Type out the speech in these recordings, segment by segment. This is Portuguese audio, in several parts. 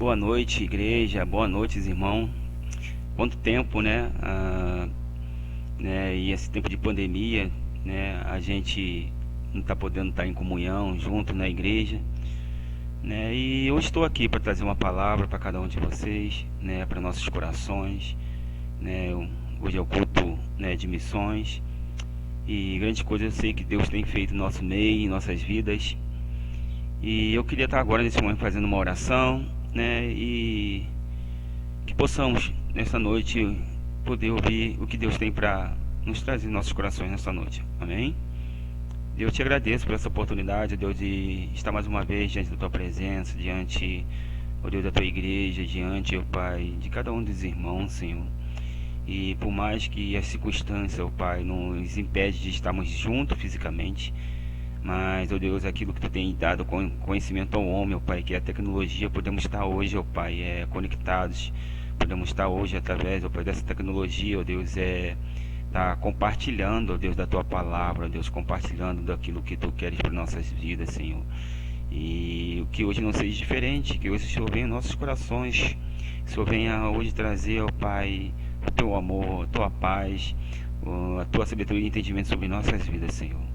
Boa noite, igreja. Boa noite, irmão. Quanto tempo, né? E esse tempo de pandemia, né? A gente não está podendo estar em comunhão junto na igreja, né? E eu estou aqui para trazer uma palavra para cada um de vocês, né? Para nossos corações, né? Hoje é o culto, né, de missões e grandes coisas eu sei que Deus tem feito no nosso meio, em nossas vidas. E eu queria estar agora nesse momento fazendo uma oração, né? E que possamos nessa noite poder ouvir o que Deus tem para nos trazer em nossos corações nessa noite. Amém? Deus, eu te agradeço por essa oportunidade, Deus, de estar mais uma vez diante da tua presença, diante, ó Deus, da tua igreja, diante, ó Pai, de cada um dos irmãos, Senhor. E por mais que as circunstâncias, ó Pai, nos impede de estarmos juntos fisicamente, mas, ó Deus, aquilo que tu tem dado conhecimento ao homem, ó Pai, que é a tecnologia, podemos estar hoje, ó Pai, conectados. Podemos estar hoje através, ó Pai, dessa tecnologia, ó Deus, tá compartilhando, ó Deus, da tua palavra, ó Deus, compartilhando daquilo que tu queres para nossas vidas, Senhor. E que hoje não seja diferente, que hoje o Senhor venha em nossos corações, que o Senhor venha hoje trazer, ó Pai, o teu amor, a tua paz, a tua sabedoria e entendimento sobre nossas vidas, Senhor.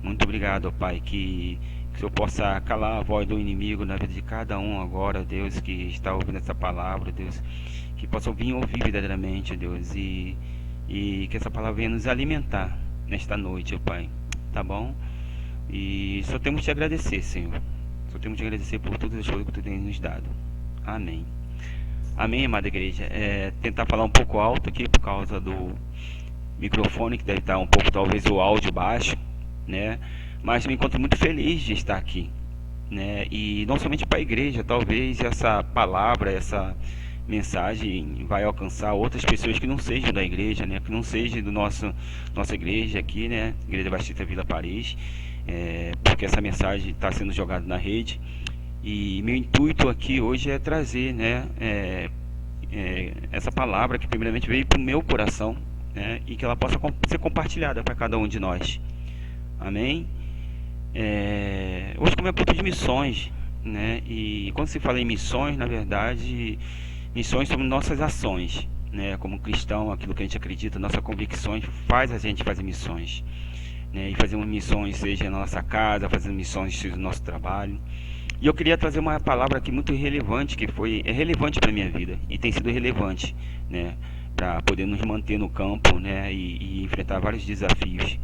Muito obrigado, ó Pai, que o Senhor possa calar a voz do inimigo na vida de cada um agora, Deus, que está ouvindo essa palavra, Deus, que possam vir ouvir verdadeiramente, Deus, e que essa palavra venha nos alimentar nesta noite, ó Pai, tá bom? E só temos que te agradecer, Senhor, só temos que te agradecer por todas as coisas que tu tens nos dado. Amém. Amém, amada igreja. Tentar falar um pouco alto aqui por causa do microfone, que deve estar um pouco, talvez, o áudio baixo, né? Mas me encontro muito feliz de estar aqui, né? E não somente para a igreja, talvez essa palavra, essa mensagem vai alcançar outras pessoas que não sejam da igreja, né? Que não sejam do nossa igreja aqui, né? Igreja Batista Vila Paris, porque essa mensagem está sendo jogada na rede e meu intuito aqui hoje é trazer, né? Essa palavra que primeiramente veio para o meu coração, né? E que ela possa ser compartilhada para cada um de nós. Amém? Hoje como é culto de missões, né? E quando se fala em missões, na verdade, missões são nossas ações, né? Como cristão, aquilo que a gente acredita, nossas convicções faz a gente fazer missões, né? E fazer missões, seja na nossa casa, fazendo missões seja no nosso trabalho. E eu queria trazer uma palavra aqui muito relevante, que é relevante para minha vida e tem sido relevante, né? Para poder nos manter no campo, né? E enfrentar vários desafios,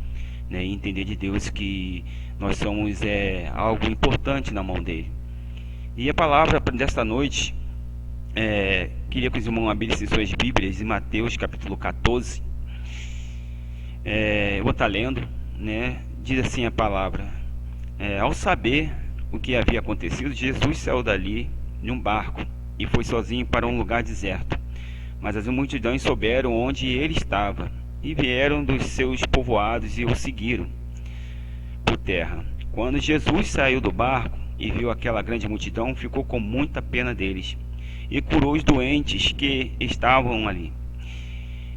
né, e entender de Deus que nós somos algo importante na mão dele. E a palavra desta noite, queria que os irmãos abrissem suas Bíblias em Mateus capítulo 14. Eu vou estar lendo, né? Diz assim a palavra: ao saber o que havia acontecido, Jesus saiu dali num barco e foi sozinho para um lugar deserto. Mas as multidões souberam onde ele estava e vieram dos seus povoados e o seguiram por terra. Quando Jesus saiu do barco e viu aquela grande multidão, ficou com muita pena deles e curou os doentes que estavam ali.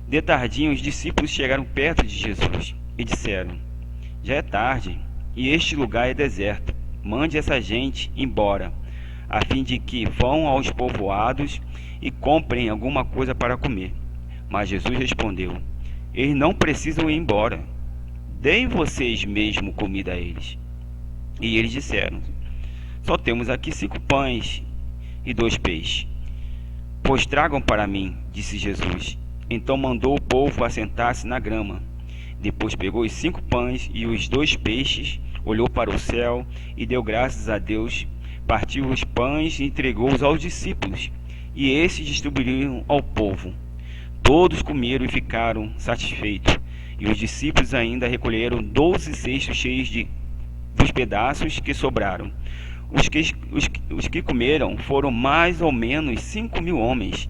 De tardinho, os discípulos chegaram perto de Jesus e disseram: já é tarde e este lugar é deserto. Mande essa gente embora, a fim de que vão aos povoados e comprem alguma coisa para comer. Mas Jesus respondeu: eles não precisam ir embora. Deem vocês mesmo comida a eles. E eles disseram: só temos aqui 5 pães e 2 peixes. Pois tragam para mim, disse Jesus. Então mandou o povo assentar-se na grama. Depois pegou os 5 pães e os 2 peixes, olhou para o céu e deu graças a Deus, partiu os pães e entregou-os aos discípulos, e esses distribuíram ao povo. Todos comeram e ficaram satisfeitos, e os discípulos ainda recolheram 12 cestos cheios dos pedaços que sobraram. Os que comeram foram mais ou menos 5.000 homens,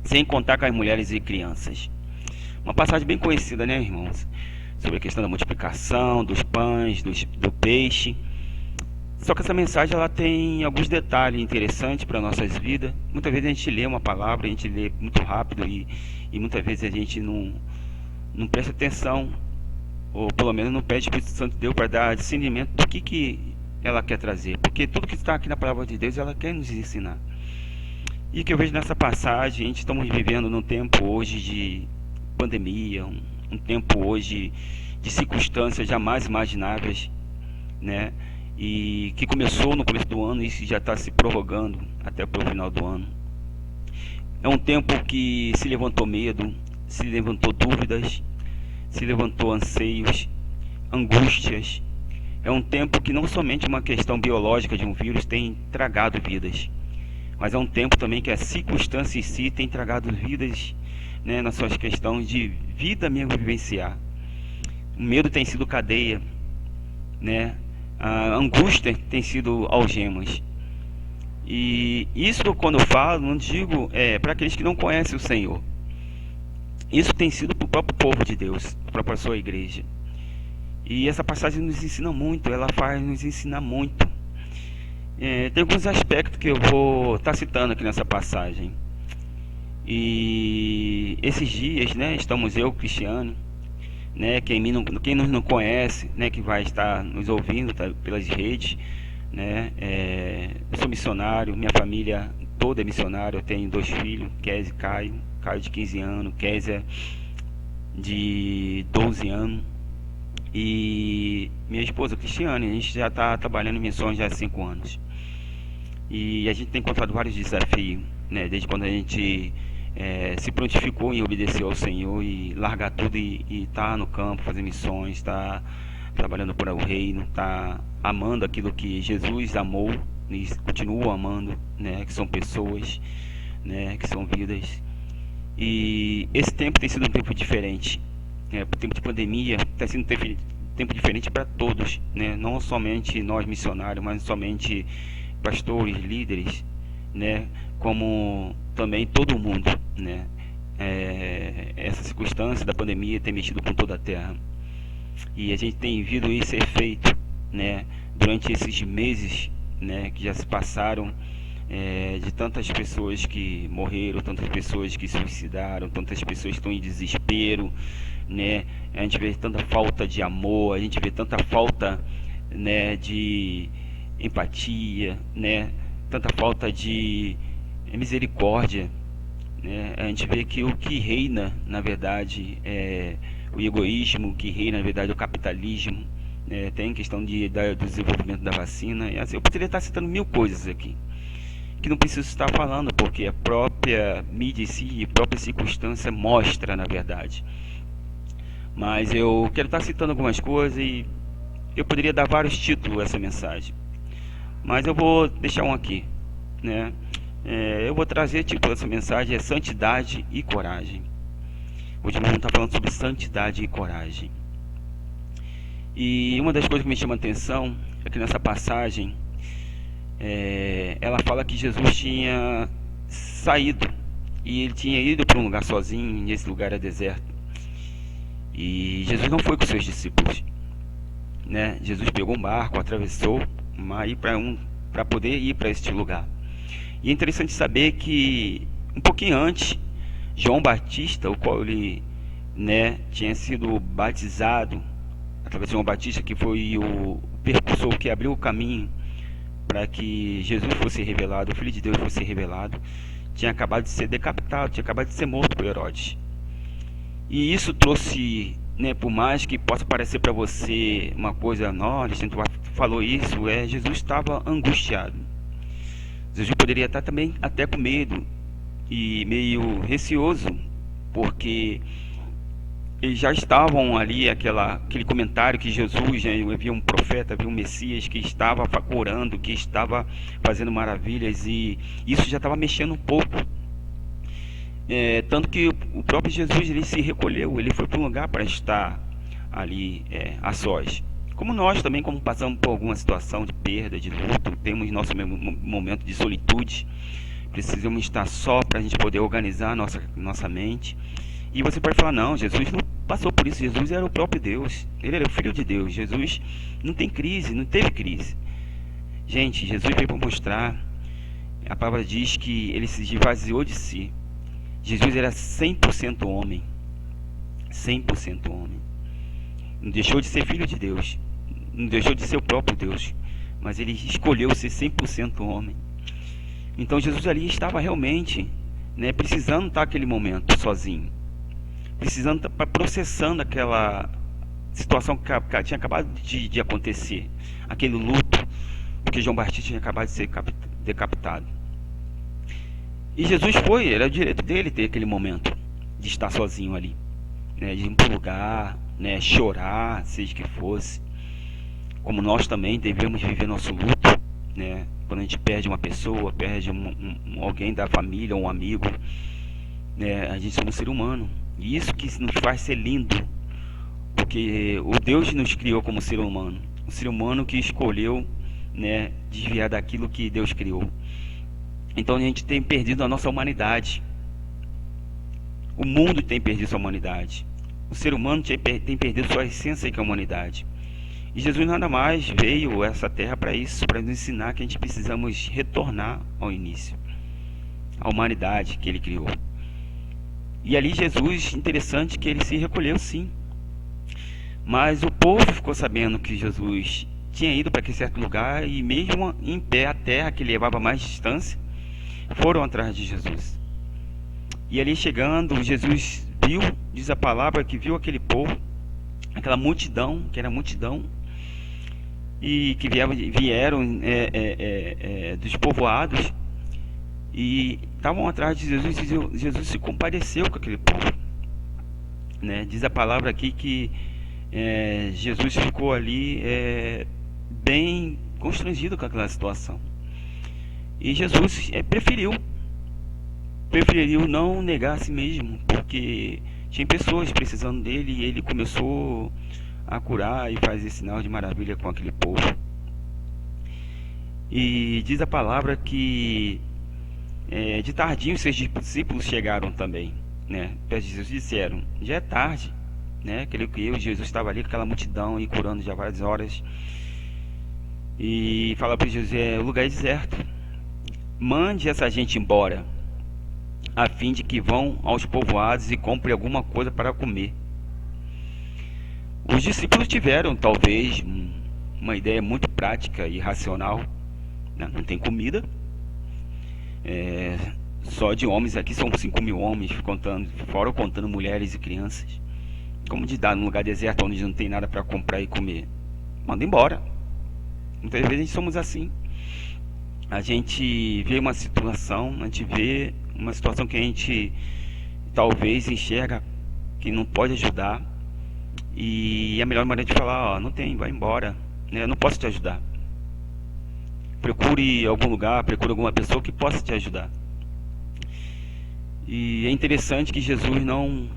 sem contar com as mulheres e crianças. Uma passagem bem conhecida, né, irmãos? Sobre a questão da multiplicação, dos pães, do peixe. Só que essa mensagem ela tem alguns detalhes interessantes para nossas vidas. Muitas vezes a gente lê uma palavra, a gente lê muito rápido e muitas vezes a gente não presta atenção, ou pelo menos não pede para o Espírito Santo de Deus para dar discernimento do que ela quer trazer. Porque tudo que está aqui na palavra de Deus ela quer nos ensinar. E que eu vejo nessa passagem, a gente estamos vivendo num tempo hoje de pandemia, um tempo hoje de circunstâncias jamais imagináveis, né? E que começou no começo do ano e já está se prorrogando até para o final do ano. É um tempo que se levantou medo, se levantou dúvidas, se levantou anseios, angústias. É um tempo que não somente uma questão biológica de um vírus tem tragado vidas, mas é um tempo também que a circunstância em si tem tragado vidas, né, nas suas questões de vida mesmo vivenciar. O medo tem sido cadeia, né? A angústia tem sido algemas. E isso, quando eu falo, não digo para aqueles que não conhecem o Senhor. Isso tem sido para o próprio povo de Deus, para a sua igreja. E essa passagem nos ensina muito, ela faz nos ensinar muito. Tem alguns aspectos que eu vou estar citando aqui nessa passagem. E esses dias, né, estamos eu, Cristiano, né, quem nos não conhece, né, que vai estar nos ouvindo, tá, pelas redes, né, eu sou missionário, minha família toda é missionária, eu tenho 2 filhos, Kézia e Caio, Caio de 15 anos, Kézia de 12 anos, e minha esposa Cristiane. A gente já está trabalhando em missões já há 5 anos, e a gente tem encontrado vários desafios, né, desde quando a gente se prontificou em obedecer ao Senhor e largar tudo e tá no campo, fazer missões, tá trabalhando por o reino, tá amando aquilo que Jesus amou e continua amando, né, que são pessoas, né, que são vidas. E esse tempo tem sido um tempo diferente, o tempo de pandemia está sendo um tempo diferente para todos, né, não somente nós missionários, mas somente pastores, líderes, né, como também todo mundo, né? Essa circunstância da pandemia tem mexido com toda a terra, e a gente tem visto esse efeito, né, durante esses meses, né, que já se passaram, de tantas pessoas que morreram, tantas pessoas que se suicidaram, tantas pessoas que estão em desespero, né? A gente vê tanta falta de amor, a gente vê tanta falta, né, de empatia, né? Tanta falta de misericórdia, né? A gente vê que o que reina, na verdade, é o egoísmo, o que reina, na verdade, é o capitalismo, né? Tem questão do desenvolvimento da vacina, e assim, eu poderia estar citando 1000 coisas aqui, que não preciso estar falando, porque a própria mídia em si, a própria circunstância mostra, na verdade. Mas eu quero estar citando algumas coisas e eu poderia dar vários títulos a essa mensagem, mas eu vou deixar um aqui, né? Eu vou trazer tipo essa mensagem, é santidade e coragem. Hoje o irmão está falando sobre santidade e coragem. E uma das coisas que me chama a atenção é que nessa passagem, ela fala que Jesus tinha saído e ele tinha ido para um lugar sozinho, e esse lugar era deserto. E Jesus não foi com seus discípulos, né? Jesus pegou um barco, atravessou o mar para poder ir para este lugar. E é interessante saber que um pouquinho antes, João Batista, o qual ele, né, tinha sido batizado através de João Batista, que foi o percursor que abriu o caminho para que Jesus fosse revelado, o Filho de Deus fosse revelado, tinha acabado de ser decapitado, tinha acabado de ser morto por Herodes. E isso trouxe, né, por mais que possa parecer para você uma coisa, nossa, falou isso, Jesus estava angustiado. Jesus poderia estar também até com medo e meio receoso, porque eles já estavam ali, aquele comentário que Jesus, né, havia um profeta, havia um Messias que estava orando, que estava fazendo maravilhas, e isso já estava mexendo um pouco. Tanto que o próprio Jesus, ele se recolheu, ele foi para um lugar para estar ali a sós. Como nós também, como passamos por alguma situação de perda, de luto, temos nosso momento de solitude, precisamos estar só para a gente poder organizar nossa mente. E você pode falar, não, Jesus não passou por isso, Jesus era o próprio Deus, ele era o Filho de Deus, Jesus não tem crise, não teve crise. Gente, Jesus veio para mostrar, a palavra diz que ele se esvaziou de si. Jesus era 100% homem, 100% homem. Não deixou de ser filho de Deus, não deixou de ser o próprio Deus, mas ele escolheu ser 100% homem. Então Jesus ali estava realmente, né, precisando estar aquele momento sozinho, precisando estar processando aquela situação que tinha acabado de acontecer, aquele luto, porque João Batista tinha acabado de ser decapitado. E Jesus foi, era o direito dele ter aquele momento de estar sozinho ali, né, de ir para um lugar, né, chorar, seja que fosse, como nós também devemos viver nosso luto, né, quando a gente perde uma pessoa, perde alguém da família, um amigo, né, a gente é um ser humano, e isso que nos faz ser lindo, porque o Deus nos criou como ser humano, um ser humano que escolheu, né, desviar daquilo que Deus criou. Então a gente tem perdido a nossa humanidade. O mundo tem perdido sua humanidade. O ser humano tem perdido sua essência, que é a humanidade. E Jesus nada mais veio a essa terra para isso, para nos ensinar que a gente precisamos retornar ao início, à humanidade que ele criou. E ali Jesus, interessante que ele se recolheu sim. Mas o povo ficou sabendo que Jesus tinha ido para aquele certo lugar e mesmo em pé a terra que levava mais distância, foram atrás de Jesus. E ali chegando, Jesus viu, diz a palavra, que viu aquele povo, aquela multidão, que era multidão, e que vieram dos povoados, e estavam atrás de Jesus, e Jesus se compadeceu com aquele povo. Né? Diz a palavra aqui que Jesus ficou ali bem constrangido com aquela situação. E Jesus preferiu não negar a si mesmo, porque tinha pessoas precisando dele e ele começou a curar e fazer sinal de maravilha com aquele povo. E diz a palavra que de tardinho seus discípulos chegaram também, né? Jesus disseram, já é tarde, né? Creio que Jesus estava ali com aquela multidão e curando já várias horas. E fala para Jesus, o lugar é deserto, mande essa gente embora, a fim de que vão aos povoados e comprem alguma coisa para comer. Os discípulos tiveram talvez uma ideia muito prática e racional, né? Não tem comida, só de homens aqui são 5.000 homens, fora contando mulheres e crianças. Como de dar num lugar deserto onde não tem nada para comprar e comer? Manda embora. Muitas vezes a gente somos assim. A gente vê uma situação, que a gente talvez enxerga que não pode ajudar, e a melhor maneira de falar, não tem, vai embora, né? Eu não posso te ajudar. Procure algum lugar, procure alguma pessoa que possa te ajudar. E é interessante que Jesus não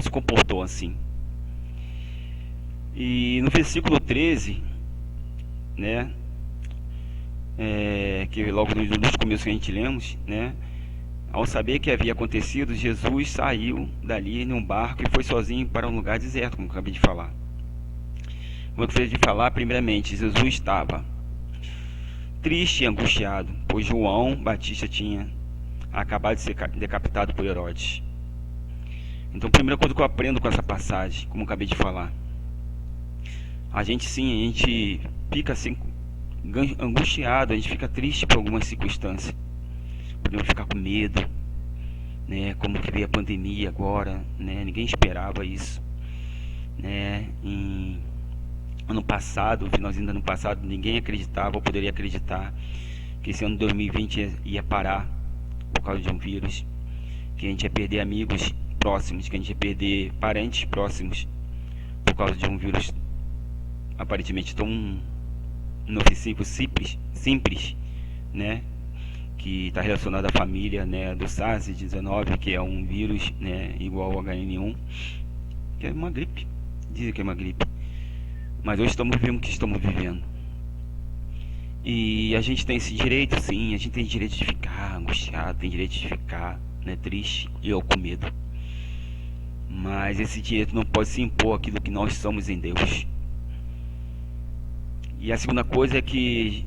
se comportou assim. E no versículo 13, né, que logo nos começos que a gente lemos, né, ao saber que havia acontecido, Jesus saiu dali num barco e foi sozinho para um lugar deserto, como eu acabei de falar. Como eu acabei de falar, primeiramente, Jesus estava triste e angustiado, pois João Batista tinha acabado de ser decapitado por Herodes. Então, a primeira coisa que eu aprendo com essa passagem, como eu acabei de falar, a gente fica assim angustiado, a gente fica triste por algumas circunstâncias. Podemos ficar com medo, né? Como que veio a pandemia agora, né? Ninguém esperava isso, né? Ano passado, finalzinho do ano passado, ninguém acreditava ou poderia acreditar que esse ano de 2020 ia parar por causa de um vírus, que a gente ia perder amigos próximos, que a gente ia perder parentes próximos por causa de um vírus aparentemente tão inofensivo, simples, né? Que está relacionado à família, né, do SARS-19, que é um vírus, né, igual ao HN1, que é uma gripe, dizem que é uma gripe, mas hoje estamos vivendo o que estamos vivendo. E a gente tem esse direito, sim, a gente tem direito de ficar angustiado, tem direito de ficar, né, triste e ou com medo, mas esse direito não pode se impor aquilo que nós somos em Deus. E a segunda coisa é que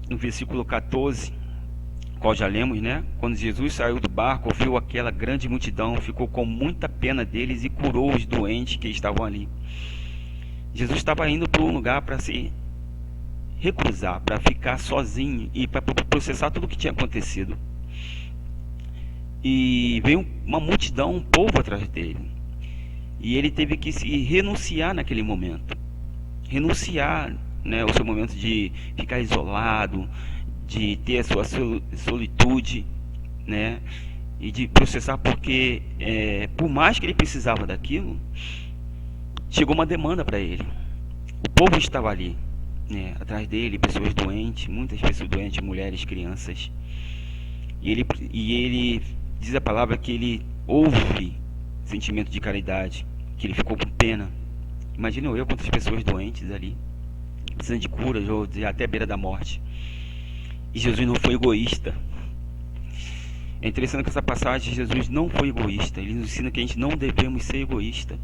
no versículo 14, qual já lemos, né? Quando Jesus saiu do barco, viu aquela grande multidão, ficou com muita pena deles e curou os doentes que estavam ali. Jesus estava indo para um lugar para se recusar, para ficar sozinho e para processar tudo o que tinha acontecido. E veio uma multidão, um povo atrás dele. E ele teve que se renunciar naquele momento. Renunciar, né, ao seu momento de ficar isolado, de ter a sua solitude, né, e de processar, porque por mais que ele precisava daquilo, chegou uma demanda para ele. O povo estava ali, né, atrás dele, pessoas doentes, muitas pessoas doentes, mulheres, crianças. E ele diz a palavra que ele houve sentimento de caridade, que ele ficou com pena. Imagina eu quantas pessoas doentes ali, precisando de cura, ou até à beira da morte. E Jesus não foi egoísta. É interessante que essa passagem, Jesus não foi egoísta. Ele nos ensina que a gente não devemos ser egoísta.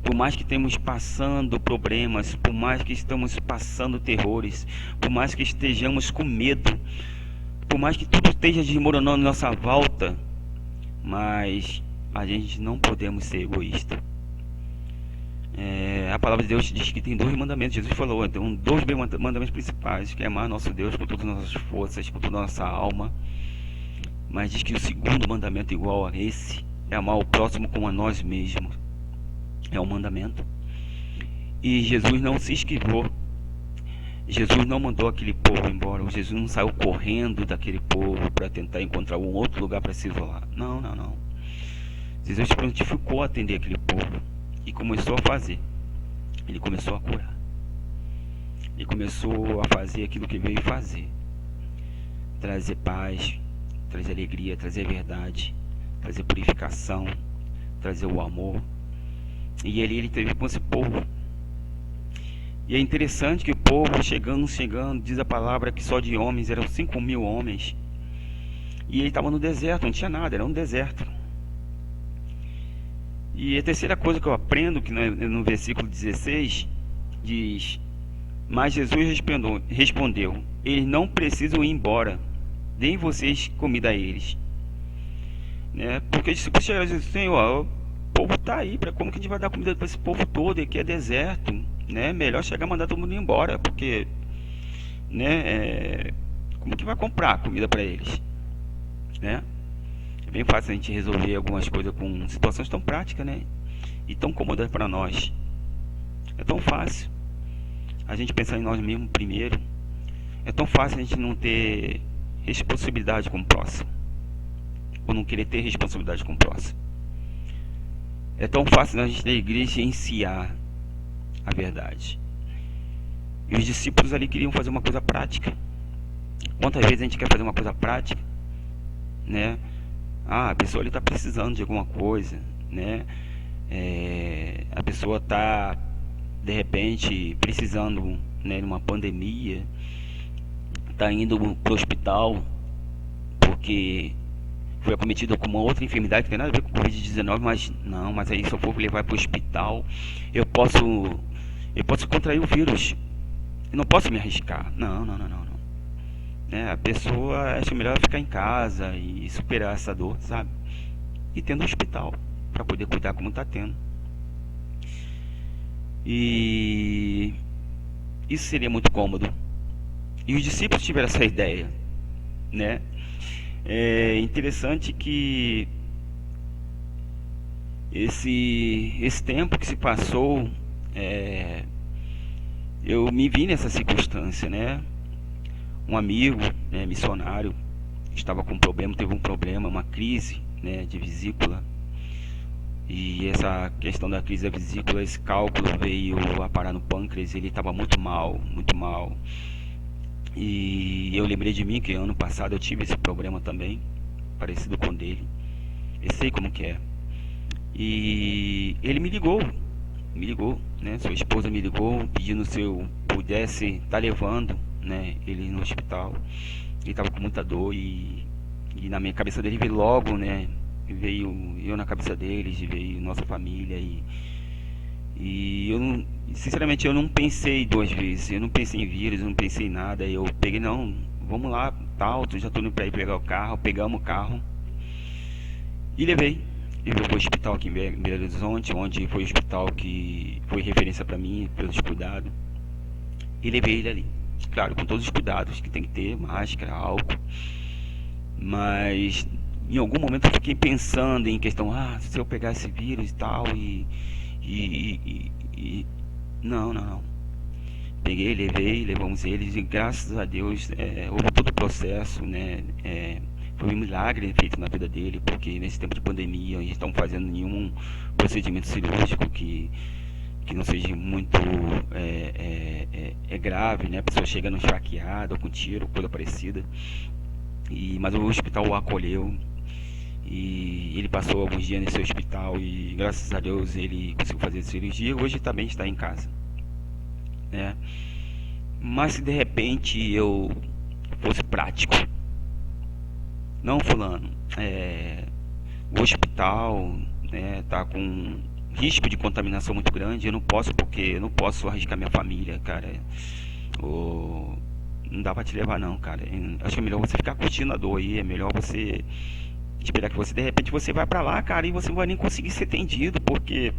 Por mais que estejamos passando problemas, por mais que estamos passando terrores, por mais que estejamos com medo, por mais que tudo esteja desmoronando à nossa volta, mas a gente não podemos ser egoísta. A palavra de Deus diz que tem 2 mandamentos. Jesus falou, então, 2 mandamentos principais, que é amar nosso Deus com todas as nossas forças, com toda a nossa alma. Mas diz que o segundo mandamento, igual a esse, é amar o próximo como a nós mesmos. É um mandamento. E Jesus não se esquivou. Jesus não mandou aquele povo embora. Jesus não saiu correndo daquele povo para tentar encontrar um outro lugar para se isolar. Não, não, não. Jesus prontificou a atender aquele povo e começou a fazer. Ele começou a curar. Ele começou a fazer aquilo que veio fazer. Trazer paz, trazer alegria, trazer verdade, trazer purificação, trazer o amor. E ele teve com esse povo. E é interessante que o povo chegando, diz a palavra que só de homens eram 5.000 homens. E ele estava no deserto, não tinha nada, era um deserto. E a terceira coisa que eu aprendo, que no versículo 16, diz: mas Jesus respondeu, eles não precisam ir embora, deem vocês comida a eles. Né? Porque os discípulos chegaram e disseram: Senhor, o povo está aí, como que a gente vai dar comida para esse povo todo? Aqui é deserto, né? Melhor chegar e mandar todo mundo embora, porque, né, como que vai comprar comida para eles? Né? É bem fácil a gente resolver algumas coisas com situações tão práticas, né? E tão cômodas para nós. É tão fácil a gente pensar em nós mesmos primeiro. É tão fácil a gente não ter responsabilidade com o próximo, ou não querer ter responsabilidade com o próximo. É tão fácil a gente na igreja ensinar a verdade. E os discípulos ali queriam fazer uma coisa prática. Quantas vezes a gente quer fazer uma coisa prática, né? A pessoa ali está precisando de alguma coisa, né? A pessoa está, de repente, precisando, né, de uma pandemia, está indo para o hospital porque foi acometida com uma outra enfermidade que tem nada a ver com o Covid-19, mas aí se eu for levar para o hospital, eu posso contrair o vírus. Eu não posso me arriscar. Não. A pessoa acha melhor ficar em casa e superar essa dor, sabe? E tendo um hospital para poder cuidar como está tendo. E isso seria muito cômodo. E os discípulos tiveram essa ideia, né? É interessante que esse tempo que se passou, eu me vi nessa circunstância, né? Um amigo, né, missionário, estava com um problema, teve um problema, uma crise, né, de vesícula. E essa questão da crise da vesícula, esse cálculo veio a parar no pâncreas. Ele estava muito mal, muito mal. E eu lembrei de mim que ano passado eu tive esse problema também, parecido com o dele. Eu sei como que é. E ele me ligou, né? Sua esposa me ligou pedindo se eu pudesse estar levando, né, ele no hospital. Ele estava com muita dor e na minha cabeça dele veio logo, né? Veio eu na cabeça deles, veio nossa família e eu não, sinceramente eu não pensei 2 vezes, eu não pensei em vírus, eu não pensei em nada. Eu peguei, não, vamos lá, tal, já estou indo para ir pegar o carro, pegamos o carro e levei para o hospital aqui em Belo Horizonte, onde foi o hospital que foi referência para mim pelos cuidados. e levei ele ali. Claro, com todos os cuidados que tem que ter, máscara, álcool. Mas em algum momento eu fiquei pensando em questão, se eu pegar esse vírus e tal, e não, não, não. Peguei, levei, levamos eles e graças a Deus houve todo o processo, né? Foi um milagre feito na vida dele, porque nesse tempo de pandemia eles estão fazendo nenhum procedimento cirúrgico que não seja muito grave, né? A pessoa chega no esfaqueado ou com tiro, coisa parecida. Mas o hospital o acolheu e ele passou alguns dias nesse hospital e graças a Deus ele conseguiu fazer a cirurgia e hoje também está em casa, né? Mas se de repente eu fosse prático, não fulano, o hospital, né, tá com risco de contaminação muito grande, eu não posso porque eu não posso arriscar minha família, cara. Não dá pra te levar não, cara. Acho que é melhor você ficar curtindo a dor aí, é melhor você esperar que você de repente você vai pra lá, cara, e você não vai nem conseguir ser atendido porque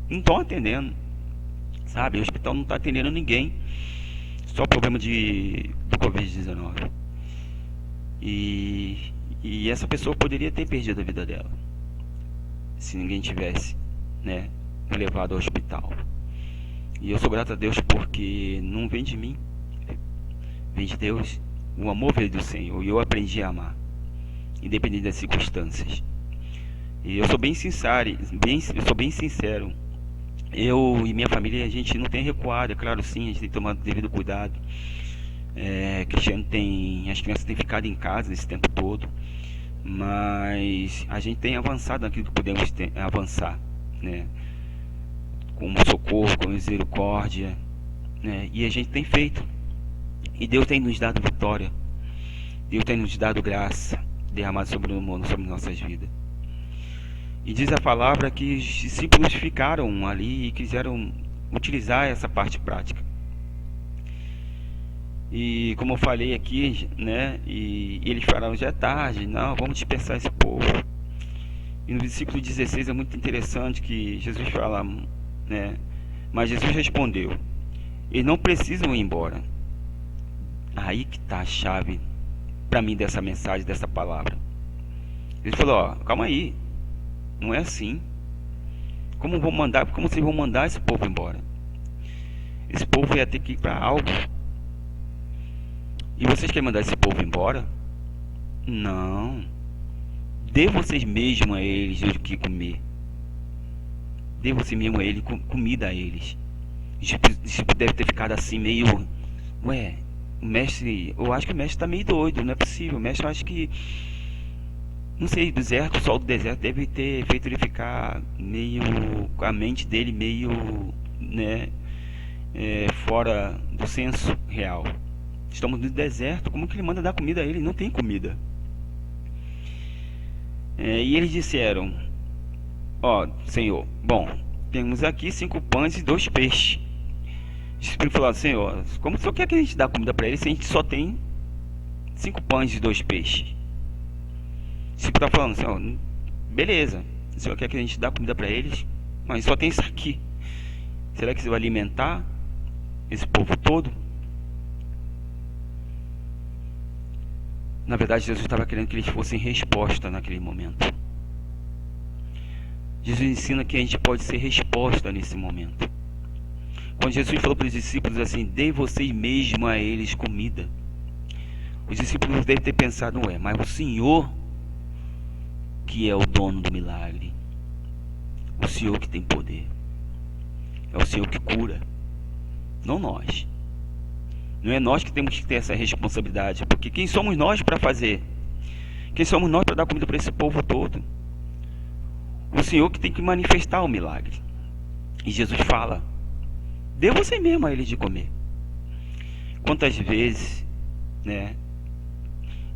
não estão atendendo, sabe? O hospital não tá atendendo ninguém. Só problema do Covid-19. E essa pessoa poderia ter perdido a vida dela se ninguém tivesse, né, levado ao hospital. E eu sou grato a Deus porque não vem de mim, vem de Deus. O amor veio do Senhor e eu aprendi a amar, independente das circunstâncias. E eu sou bem sincero, eu sou bem sincero. Eu e minha família, a gente não tem recuado, é claro, sim, a gente tem tomado devido cuidado. Cristiano as crianças têm ficado em casa esse tempo todo, mas a gente tem avançado naquilo que podemos avançar, né? Com socorro, com misericórdia, né? E a gente tem feito. E Deus tem nos dado vitória. Deus tem nos dado graça derramada sobre o mundo, sobre nossas vidas. E diz a palavra que os discípulos ficaram ali e quiseram utilizar essa parte prática. E como eu falei aqui, né? E eles falaram, já é tarde, não, vamos dispersar esse povo. E no versículo 16 é muito interessante que Jesus fala, né? Mas Jesus respondeu, eles não precisam ir embora. Aí que está a chave para mim dessa mensagem, dessa palavra. Ele falou, calma aí, não é assim. Como vocês vão mandar esse povo embora? Esse povo ia ter que ir para algo. E vocês querem mandar esse povo embora? Não. Dê vocês mesmo a eles o que comer. Dê você mesmo a eles comida a eles. Os discípulos devem ter ficado assim meio... Ué, o mestre... Eu acho que o mestre está meio doido, não é possível. O mestre, eu acho que... Não sei, o sol do deserto deve ter feito ele ficar meio... Com a mente dele meio... né? Fora do senso real. Estamos no deserto, como que ele manda dar comida a ele? Não tem comida. E eles disseram, Senhor, bom, temos aqui 5 pães e 2 peixes. O discípulo falou, Senhor, como o Senhor quer que a gente dê comida para ele se a gente só tem 5 pães e 2 peixes? O discípulo está falando, Senhor, beleza, o Senhor quer que a gente dê comida para eles, mas só tem isso aqui. Será que você vai alimentar esse povo todo? Na verdade, Jesus estava querendo que eles fossem resposta naquele momento. Jesus ensina que a gente pode ser resposta nesse momento. Quando Jesus falou para os discípulos assim, dê vocês mesmo a eles comida. Os discípulos devem ter pensado, mas o Senhor que é o dono do milagre. O Senhor que tem poder. É o Senhor que cura. Não nós. Não é nós que temos que ter essa responsabilidade, porque quem somos nós para fazer? Quem somos nós para dar comida para esse povo todo? O Senhor que tem que manifestar o milagre. E Jesus fala, dê você mesmo a eles de comer. Quantas vezes, né,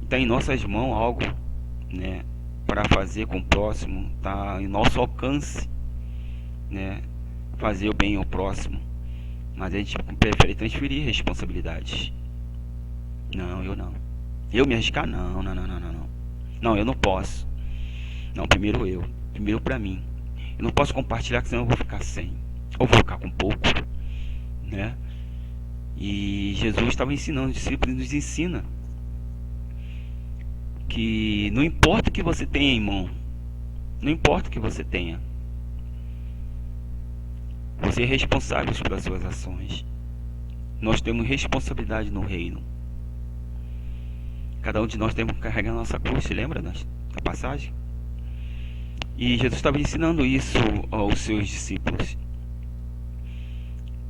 está em nossas mãos algo, né, para fazer com o próximo, está em nosso alcance, né, fazer o bem ao próximo. Mas a gente prefere transferir responsabilidades. Não, eu não. Eu me arriscar? Não. Não, eu não posso. Não, primeiro eu. Primeiro pra mim. Eu não posso compartilhar, senão eu vou ficar sem. Ou vou ficar com pouco, né? E Jesus estava ensinando os discípulos e nos ensina que não importa o que você tenha em mão, não importa o que você tenha, você é responsável pelas suas ações. Nós temos responsabilidade no reino. Cada um de nós temos que carregar a nossa cruz, se lembra da passagem? E Jesus estava ensinando isso aos seus discípulos,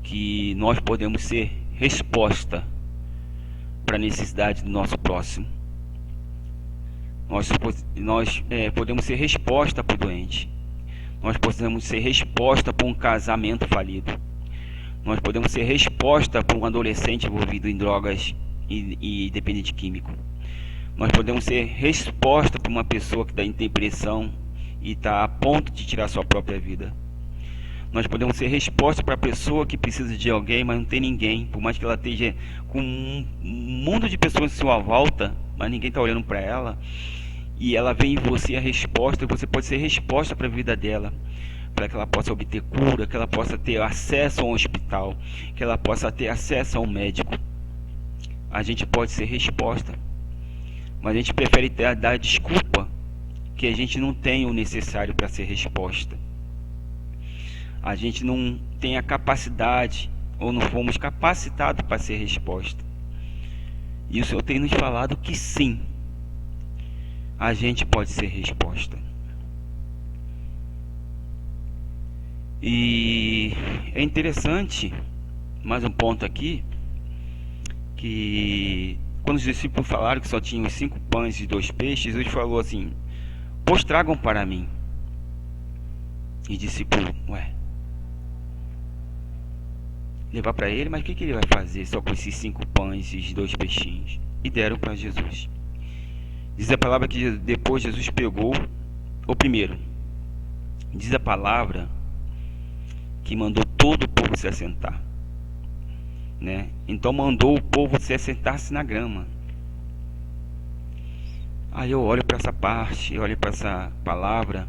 que nós podemos ser resposta para a necessidade do nosso próximo. Nós podemos ser resposta para o doente. Nós podemos ser resposta para um casamento falido. Nós podemos ser resposta para um adolescente envolvido em drogas e dependente químico. Nós podemos ser resposta para uma pessoa que está em depressão e está a ponto de tirar sua própria vida. Nós podemos ser resposta para a pessoa que precisa de alguém, mas não tem ninguém. Por mais que ela esteja com um mundo de pessoas em sua volta, mas ninguém está olhando para ela. E ela vê em você a resposta, e você pode ser resposta para a vida dela, para que ela possa obter cura, que ela possa ter acesso a um hospital, que ela possa ter acesso a um médico. A gente pode ser resposta, mas a gente prefere dar desculpa que a gente não tem o necessário para ser resposta. A gente não tem a capacidade, ou não fomos capacitados para ser resposta. E o Senhor tem nos falado que sim, a gente pode ser resposta. E é interessante, mais um ponto aqui, que quando os discípulos falaram que só tinham 5 pães e 2 peixes, Jesus falou assim: pois tragam para mim. E discípulo, levar para ele, mas o que ele vai fazer só com esses 5 pães e 2 peixinhos? E deram para Jesus. Diz a palavra que depois Jesus pegou, ou primeiro, diz a palavra que mandou todo o povo se assentar, né? Então mandou o povo se assentar-se na grama. Aí eu olho para essa parte, eu olho para essa palavra,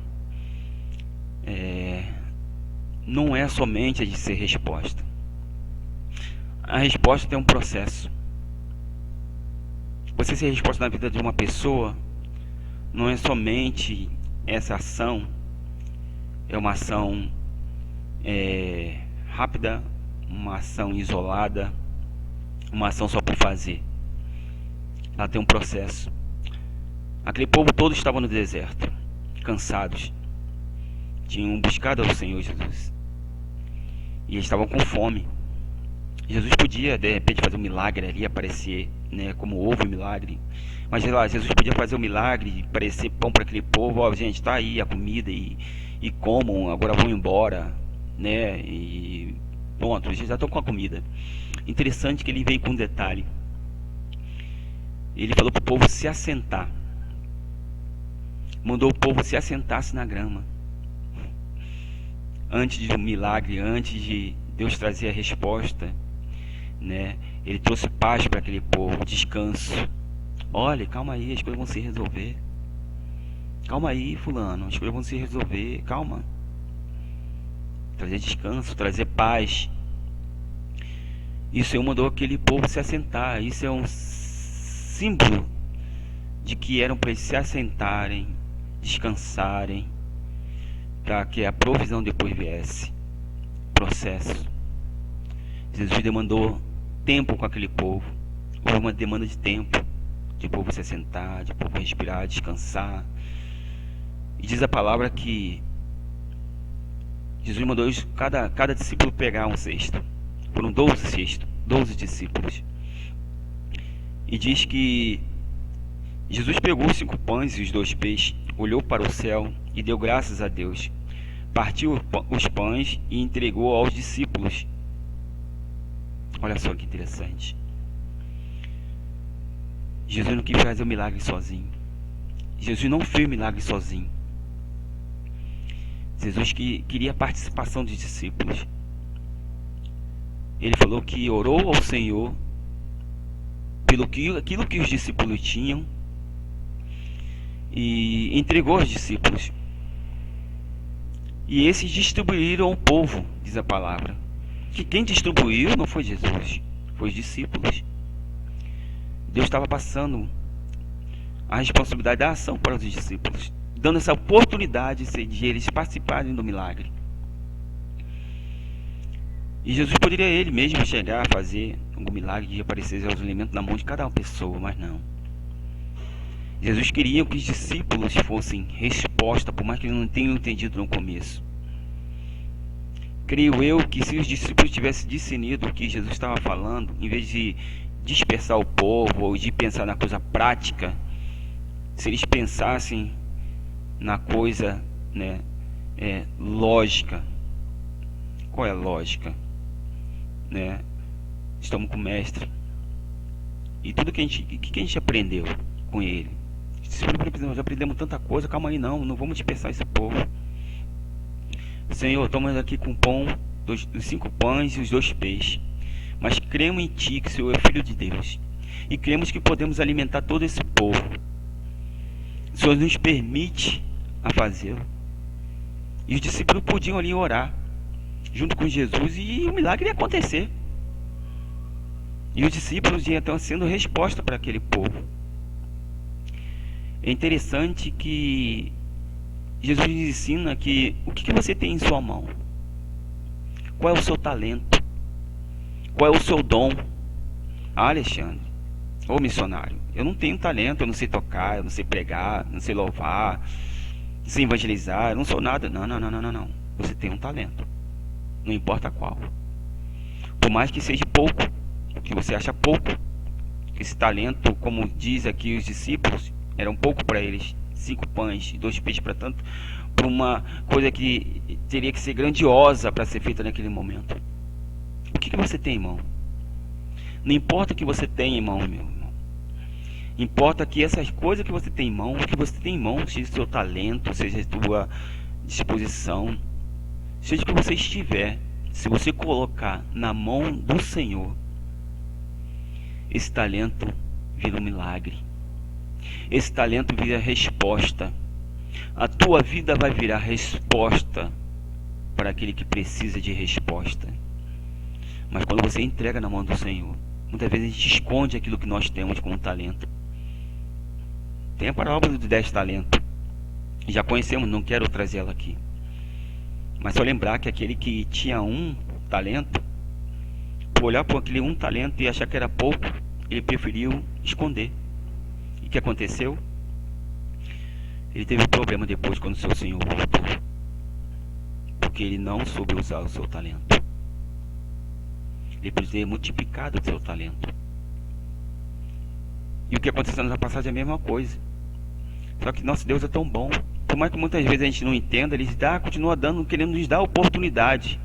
não é somente a de ser resposta. A resposta tem um processo. Você ser resposta na vida de uma pessoa não é somente essa ação, é uma ação rápida, uma ação isolada, uma ação só por fazer. Ela tem um processo. Aquele povo todo estava no deserto, cansados, tinham buscado ao Senhor Jesus e eles estavam com fome. Jesus podia de repente fazer um milagre ali, aparecer, né, como houve um milagre, mas sei lá, Jesus podia fazer um milagre, aparecer pão para aquele povo. Ó, gente, tá aí a comida e comam, agora vão embora, né? E pronto, eles já estão com a comida. Interessante que ele veio com um detalhe. Ele falou para o povo se assentar, mandou o povo se assentar-se na grama. Antes do milagre, antes de Deus trazer a resposta, né? Ele trouxe paz para aquele povo, descanso. Olha, calma aí, as coisas vão se resolver. Calma aí, fulano, as coisas vão se resolver. Calma. Trazer descanso, trazer paz. E o Senhor mandou aquele povo se assentar. Isso é um símbolo de que eram para eles se assentarem, descansarem, para que a provisão depois viesse. Processo. Jesus demandou tempo com aquele povo. Houve uma demanda de tempo, de povo se assentar, de povo respirar, descansar. E diz a palavra que Jesus mandou cada discípulo pegar um cesto. Foram 12 cestos, 12 discípulos. E diz que Jesus pegou os 5 pães e os 2 peixes, olhou para o céu e deu graças a Deus. Partiu os pães e entregou aos discípulos. Olha só que interessante. Jesus não quis fazer o milagre sozinho. Jesus não fez o milagre sozinho. Jesus queria a participação dos discípulos. Ele falou que orou ao Senhor pelo aquilo que os discípulos tinham e entregou aos discípulos. E esses distribuíram ao povo, diz a palavra. Que quem distribuiu não foi Jesus, Foi os discípulos. Deus estava passando a responsabilidade da ação para os discípulos, dando essa oportunidade de eles participarem do milagre. E Jesus poderia ele mesmo chegar a fazer algum milagre de aparecer os alimentos na mão de cada uma pessoa, mas não. Jesus queria que os discípulos fossem resposta, por mais que eles não tenham entendido no começo. Creio eu que se os discípulos tivessem discernido o que Jesus estava falando, em vez de dispersar o povo ou de pensar na coisa prática, se eles pensassem na coisa, né, lógica. Qual é a lógica? Né? Estamos com o mestre. E tudo que a gente aprendeu com ele? Já aprendemos tanta coisa. Calma aí, não vamos dispersar esse povo. Senhor, estamos aqui com o pão, os 5 pães e os 2 peixes. Mas cremos em Ti, que o Senhor é Filho de Deus. E cremos que podemos alimentar todo esse povo. O Senhor nos permite a fazê-lo. E os discípulos podiam ali orar junto com Jesus e o milagre ia acontecer. E os discípulos iam estar sendo resposta para aquele povo. É interessante que Jesus nos ensina que o que você tem em sua mão? Qual é o seu talento? Qual é o seu dom? Ah, Alexandre, ô missionário, eu não tenho talento, eu não sei tocar, eu não sei pregar, não sei louvar, não sei evangelizar, eu não sou nada. Não. Você tem um talento, não importa qual. Por mais que seja pouco, que você acha pouco, esse talento, como diz aqui os discípulos, era um pouco para eles. 5 pães e 2 peixes para tanto, para uma coisa que teria que ser grandiosa para ser feita naquele momento. O que você tem em mão? Não importa o que você tem em mão, meu irmão. Importa que essas coisas que você tem em mão, o que você tem em mão, seja o seu talento, seja a tua disposição, seja o que você estiver, se você colocar na mão do Senhor, esse talento vira um milagre. Esse talento vira resposta. A tua vida vai virar resposta para aquele que precisa de resposta. Mas quando você entrega na mão do Senhor, muitas vezes a gente esconde aquilo que nós temos como talento. Tem a parábola dos 10 talentos. Já conhecemos, não quero trazer ela aqui. Mas só lembrar que aquele que tinha um talento, por olhar para aquele um talento e achar que era pouco, ele preferiu esconder. E o que aconteceu? Ele teve problema depois quando seu senhor voltou, porque ele não soube usar o seu talento. Ele poderia ter multiplicado o seu talento. E o que aconteceu nessa passagem é a mesma coisa. Só que nosso Deus é tão bom. Por mais que muitas vezes a gente não entenda, Ele continua dando, querendo nos dar a oportunidade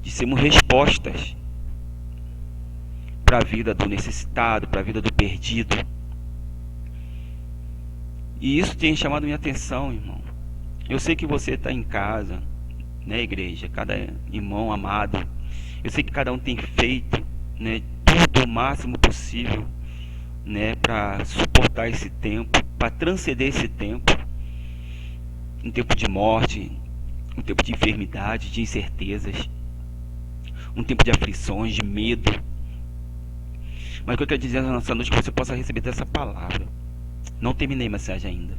de sermos respostas para a vida do necessitado, para a vida do perdido. E isso tem chamado minha atenção, irmão. Eu sei que você está em casa, né, igreja? Cada irmão amado. Eu sei que cada um tem feito, né, tudo o máximo possível, né, para suportar esse tempo, para transcender esse tempo. Um tempo de morte, um tempo de enfermidade, de incertezas, um tempo de aflições, de medo. Mas o que eu quero dizer nessa noite é que você possa receber dessa palavra. Não terminei a mensagem ainda,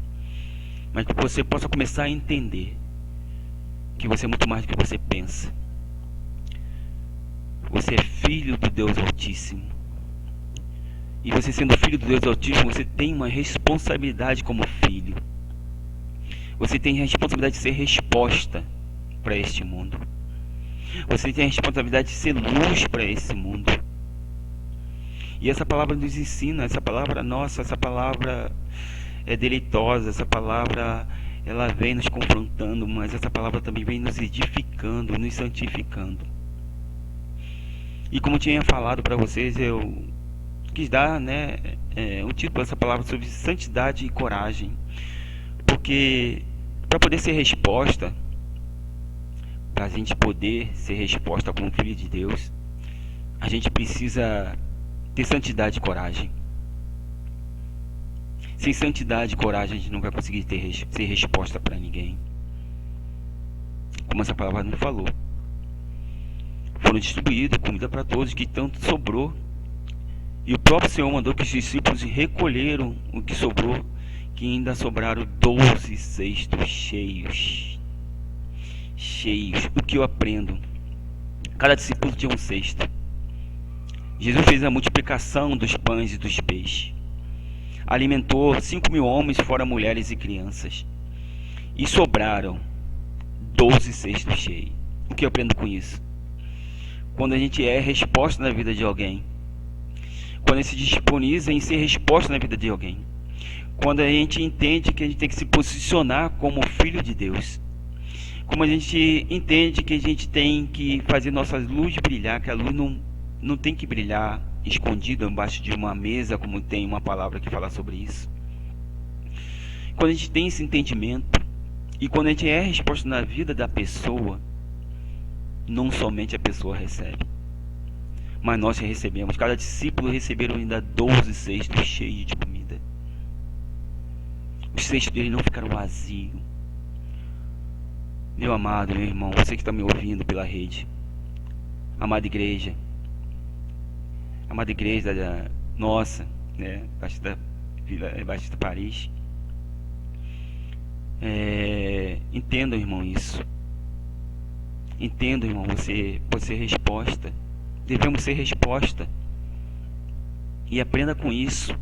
mas que você possa começar a entender que você é muito mais do que você pensa. Você é filho do Deus Altíssimo. E você sendo filho do Deus Altíssimo, você tem uma responsabilidade como filho. Você tem a responsabilidade de ser resposta para este mundo. Você tem a responsabilidade de ser luz para esse mundo. E essa palavra nos ensina, essa palavra nossa, essa palavra é deleitosa, essa palavra ela vem nos confrontando, mas essa palavra também vem nos edificando, nos santificando. E como tinha falado para vocês, eu quis dar, né, um título para essa palavra sobre santidade e coragem. Porque para poder ser resposta, para a gente poder ser resposta como filho de Deus, a gente precisa ter santidade e coragem. Sem santidade e coragem a gente não vai conseguir ser resposta para ninguém. Como essa palavra nos falou. foram distribuídos comida para todos, que tanto sobrou. E o próprio Senhor mandou que os discípulos recolheram o que sobrou, que ainda sobraram 12 cestos cheios. Cheios. O que eu aprendo? Cada discípulo tinha um cesto. Jesus fez a multiplicação dos pães e dos peixes. Alimentou 5.000 homens, fora mulheres e crianças. E sobraram 12 cestos cheios. O que eu aprendo com isso? Quando a gente é resposta na vida de alguém, quando a gente se disponibiliza em ser resposta na vida de alguém, quando a gente entende que a gente tem que se posicionar como filho de Deus, como a gente entende que a gente tem que fazer nossa luz brilhar, que a luz não tem que brilhar escondida embaixo de uma mesa, como tem uma palavra que fala sobre isso. Quando a gente tem esse entendimento e quando a gente é resposta na vida da pessoa, não somente a pessoa recebe, mas nós recebemos. Cada discípulo receberam ainda 12 cestos cheios de comida. Os cestos dele não ficaram vazios. Meu amado, meu irmão, você que está me ouvindo pela rede, amada igreja da nossa, né, Batista Paris, entendam, irmão, isso. Entendam, irmão, você pode ser resposta. Devemos ser resposta. E aprenda com isso.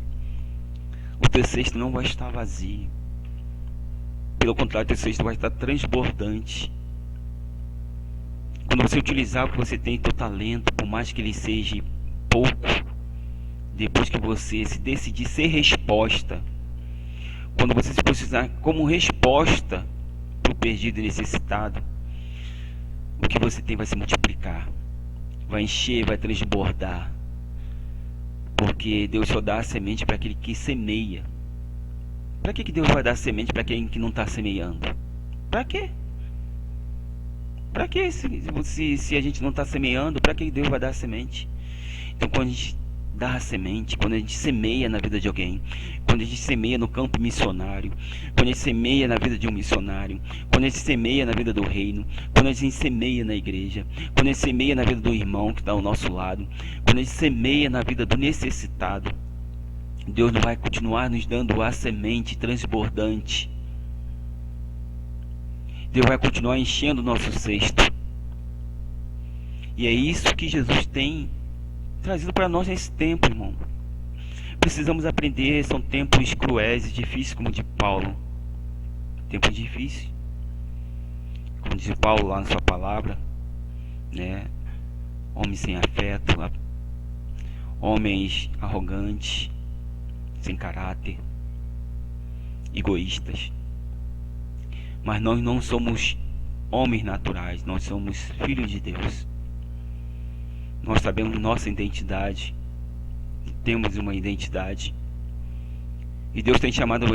O teu cesto não vai estar vazio. Pelo contrário, o teu cesto vai estar transbordante. Quando você utilizar o que você tem, teu talento, por mais que ele seja pouco, depois que você se decidir ser resposta, quando você se posicionar como resposta para o perdido e necessitado, o que você tem vai se multiplicar, vai encher, vai transbordar, porque Deus só dá a semente para aquele que semeia. Para que Deus vai dar semente para quem que não está semeando? Para quê? Para que se a gente não está semeando, para que Deus vai dar semente? Então, quando a gente dá a semente, quando a gente semeia na vida de alguém, quando a gente semeia no campo missionário, quando a gente semeia na vida de um missionário, quando a gente semeia na vida do reino, quando a gente semeia na igreja, quando a gente semeia na vida do irmão que está ao nosso lado, quando a gente semeia na vida do necessitado, Deus não vai continuar nos dando a semente transbordante. Deus vai continuar enchendo o nosso cesto. E é isso que Jesus tem trazido para nós nesse tempo, irmão. Precisamos aprender. São tempos cruéis e difíceis, como de Paulo. Tempos difíceis, como diz Paulo lá na sua palavra, né? Homens sem afeto, homens arrogantes, sem caráter, egoístas. Mas nós não somos homens naturais, nós somos filhos de Deus. Nós sabemos nossa identidade, temos uma identidade, e Deus tem chamado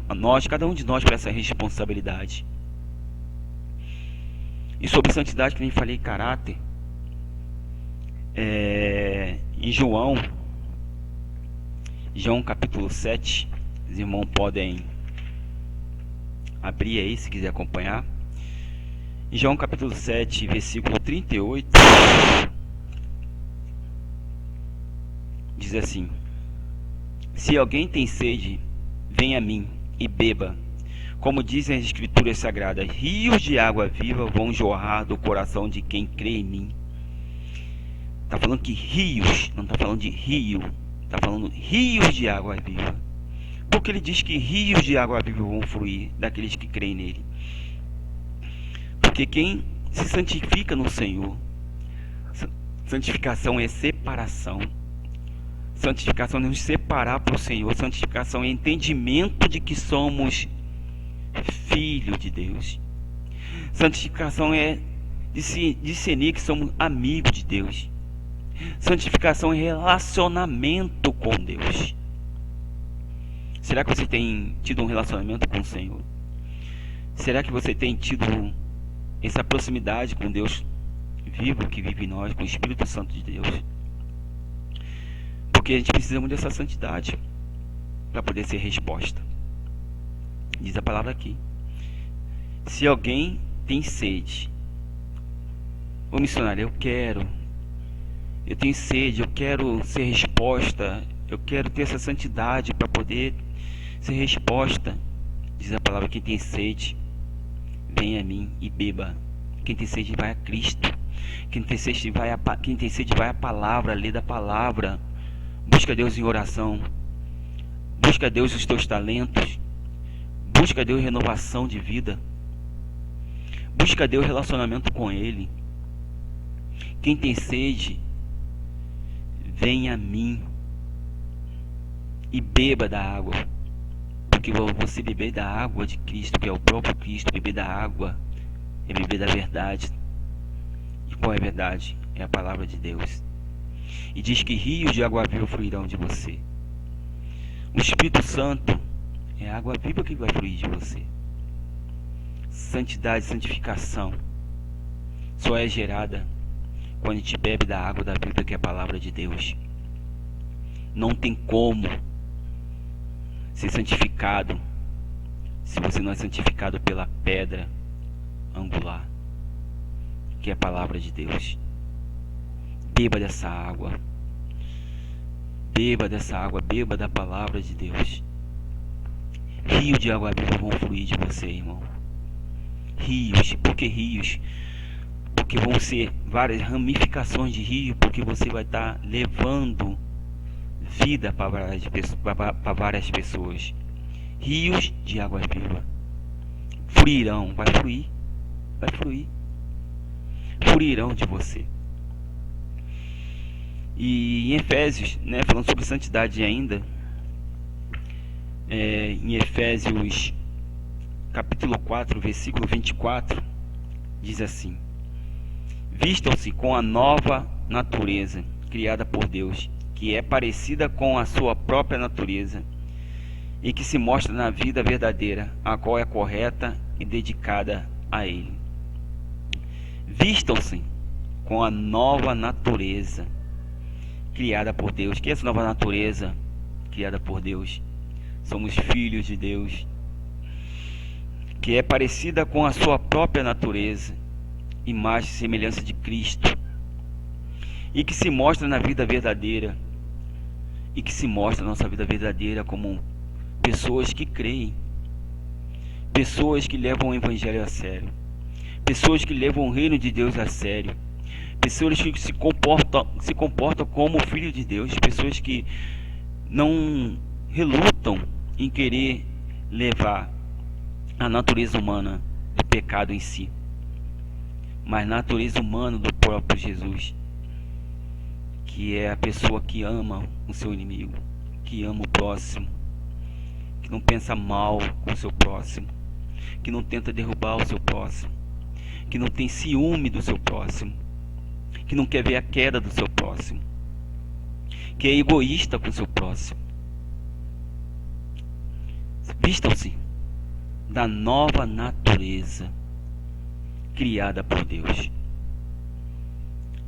a nós, cada um de nós, para essa responsabilidade. E sobre santidade, que nem falei, caráter, em João capítulo 7, os irmãos podem abrir aí se quiser acompanhar. Em João capítulo 7, versículo 38, diz assim: se alguém tem sede, venha a mim e beba. Como dizem as escrituras sagradas, rios de água viva vão jorrar do coração de quem crê em mim. Está falando que rios, não está falando de rio, está falando rios de água viva. Porque ele diz que rios de água viva vão fluir daqueles que creem nele. Porque quem se santifica no Senhor, santificação é separação. Santificação é nos separar para o Senhor. Santificação é entendimento de que somos filhos de Deus. Santificação é discernir que somos amigos de Deus. Santificação é relacionamento com Deus. Será que você tem tido um relacionamento com o Senhor? Será que você tem tido essa proximidade com Deus vivo que vive em nós, com o Espírito Santo de Deus? Porque a gente precisa muito dessa santidade para poder ser resposta. Diz a palavra aqui: se alguém tem sede, Ô missionário, eu tenho sede, eu quero ser resposta, eu quero ter essa santidade para poder ser resposta. Diz a palavra: quem tem sede, venha a mim e beba. Quem tem sede, vai a Cristo. Quem tem sede, vai à palavra, lê da palavra. Busca Deus em oração. Busca Deus os teus talentos. Busca Deus renovação de vida. Busca Deus relacionamento com Ele. Quem tem sede, venha a mim e beba da água. Porque você beber da água de Cristo, que é o próprio Cristo, beber da água é beber da verdade. E qual é a verdade? É a palavra de Deus. E diz que rios de água viva fluirão de você. O Espírito Santo é a água viva que vai fluir de você. Santidade, santificação só é gerada quando a gente bebe da água da vida, que é a palavra de Deus. Não tem como ser santificado se você não é santificado pela pedra angular, que é a palavra de Deus. Beba dessa água. Beba dessa água, beba da palavra de Deus. Rios de água viva vão fluir de você, irmão. Rios. Por que rios? Porque vão ser várias ramificações de rio, porque você vai estar levando vida para várias pessoas. Rios de água viva fluirão, vai fluir, fluirão de você. E em Efésios, né, falando sobre santidade ainda, em Efésios capítulo 4, versículo 24, diz assim: vistam-se com a nova natureza criada por Deus, que é parecida com a sua própria natureza e que se mostra na vida verdadeira, a qual é correta e dedicada a Ele. Vistam-se com a nova natureza criada por Deus. Que é essa nova natureza criada por Deus? Somos filhos de Deus, que é parecida com a sua própria natureza, imagem e semelhança de Cristo, e que se mostra na vida verdadeira, e que se mostra na nossa vida verdadeira como pessoas que creem, pessoas que levam o Evangelho a sério, pessoas que levam o reino de Deus a sério, pessoas que se comportam como filho de Deus, pessoas que não relutam em querer levar a natureza humana do pecado em si, mas a natureza humana do próprio Jesus, que é a pessoa que ama o seu inimigo, que ama o próximo, que não pensa mal com o seu próximo, que não tenta derrubar o seu próximo, que não tem ciúme do seu próximo, que não quer ver a queda do seu próximo, que é egoísta com o seu próximo. Vistam-se da nova natureza criada por Deus.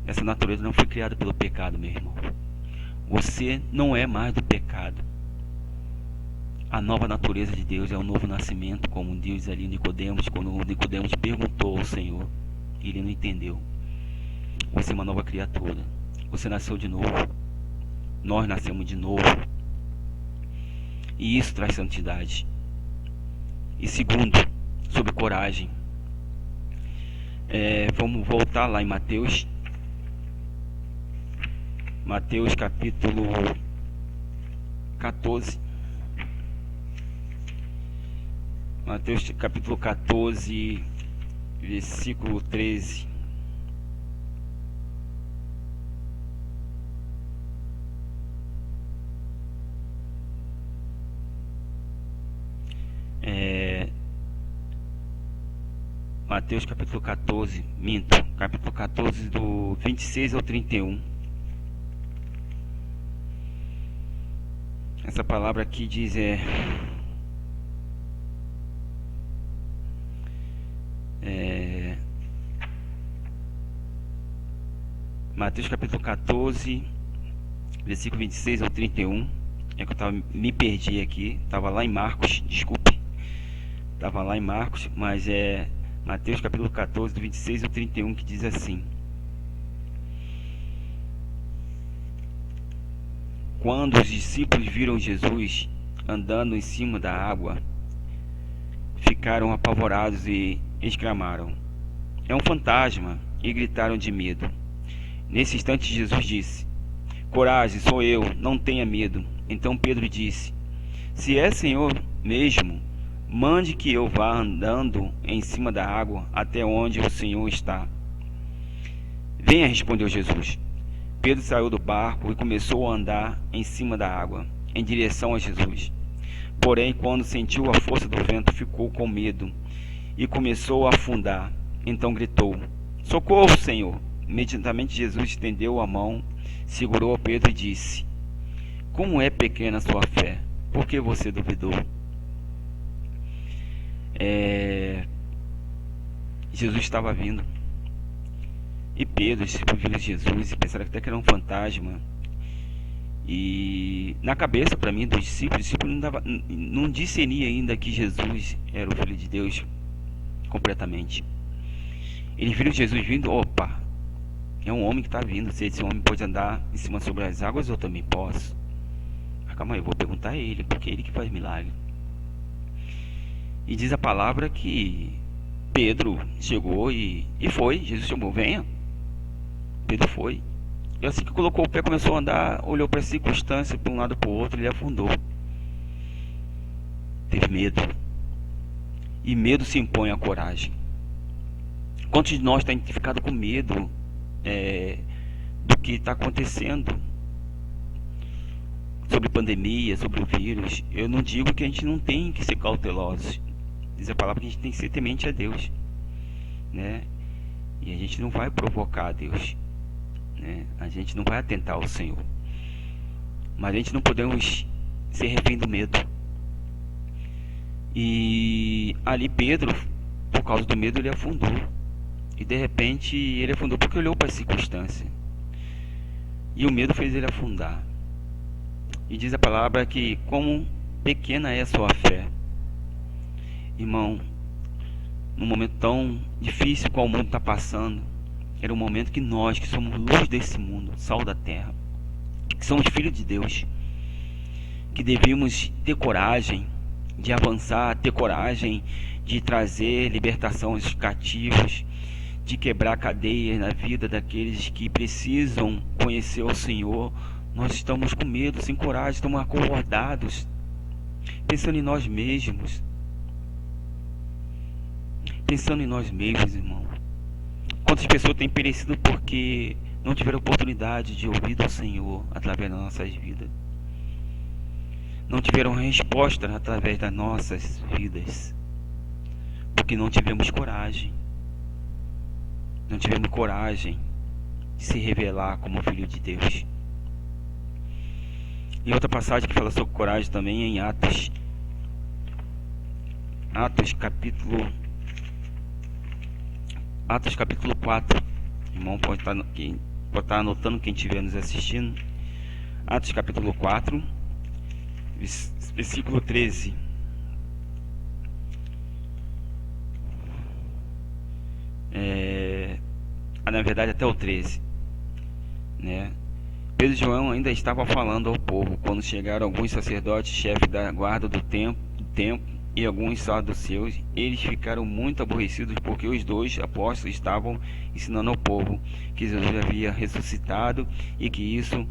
Essa natureza não foi criada pelo pecado, meu irmão. Você não é mais do pecado. A nova natureza de Deus é o novo nascimento, como diz ali Nicodemos, quando Nicodemos perguntou ao Senhor, ele não entendeu. Você é uma nova criatura. Você nasceu de novo. Nós nascemos de novo. E isso traz santidade. E segundo, sobre coragem. Vamos voltar lá em Mateus. Mateus capítulo 14. Mateus capítulo 14, versículo 13. Mateus capítulo 14, capítulo 14 do 26 ao 31. Essa palavra aqui diz Mateus capítulo 14, versículo 26 ao 31. É que eu me perdi aqui, estava lá em Marcos, desculpe. Estava lá em Marcos, mas é Mateus capítulo 14, do 26 ao 31, que diz assim: Quando os discípulos viram Jesus andando em cima da água, ficaram apavorados e exclamaram: "É um fantasma!" e gritaram de medo. Nesse instante, Jesus disse: "Coragem, sou eu, não tenha medo." Então Pedro disse: "Se é Senhor mesmo, mande que eu vá andando em cima da água até onde o Senhor está." "Venha", respondeu Jesus. Pedro saiu do barco e começou a andar em cima da água, em direção a Jesus. Porém, quando sentiu a força do vento, ficou com medo e começou a afundar. Então gritou: "Socorro, Senhor!" Imediatamente Jesus estendeu a mão, segurou Pedro e disse: "Como é pequena a sua fé, por que você duvidou?" Jesus estava vindo. E Pedro, os discípulos viram Jesus e pensaram até que era um fantasma. E na cabeça, para mim, dos discípulos, o discípulo não discernia ainda que Jesus era o Filho de Deus completamente. Eles viram Jesus vindo, opa, é um homem que está vindo. Se esse homem pode andar em cima sobre as águas, eu também posso. Mas calma aí, eu vou perguntar a ele, porque é ele que faz milagre. E diz a palavra que Pedro chegou e foi. Jesus chamou: "Venha." Pedro foi. E assim que colocou o pé, começou a andar, olhou para a circunstância, para um lado para o outro, ele afundou. Teve medo. E medo se impõe à coragem. Quantos de nós têm ficado com medo do que está acontecendo? Sobre pandemia, sobre o vírus. Eu não digo que a gente não tem que ser cautelosos. Diz a palavra que a gente tem que ser temente a Deus, né? E a gente não vai provocar a Deus, né? A gente não vai atentar ao Senhor. Mas a gente não podemos ser refém do medo. E ali Pedro, por causa do medo, ele afundou. E de repente ele afundou porque olhou para a circunstância. E o medo fez ele afundar. E diz a palavra que como pequena é a sua fé. Irmão, num momento tão difícil qual o mundo está passando, era um momento que nós, que somos luz desse mundo, sal da terra, que somos filhos de Deus, que devíamos ter coragem de avançar, ter coragem de trazer libertação aos cativos, de quebrar cadeias na vida daqueles que precisam conhecer o Senhor. Nós estamos com medo, sem coragem, estamos acovardados, pensando em nós mesmos. Pensando em nós mesmos, irmão. Quantas pessoas têm perecido porque não tiveram oportunidade de ouvir do Senhor através das nossas vidas? Não tiveram resposta através das nossas vidas, porque não tivemos coragem. Não tivemos coragem de se revelar como filho de Deus. E outra passagem que fala sobre coragem também é em Atos. Atos capítulo 4. Irmão, pode estar anotando quem estiver nos assistindo. Atos capítulo 4, versículo 13. Na verdade até o 13, né? Pedro e João ainda estavam falando ao povo quando chegaram alguns sacerdotes, chefes da guarda do templo e alguns saduceus. Eles ficaram muito aborrecidos porque os dois apóstolos estavam ensinando ao povo que Jesus havia ressuscitado e que isso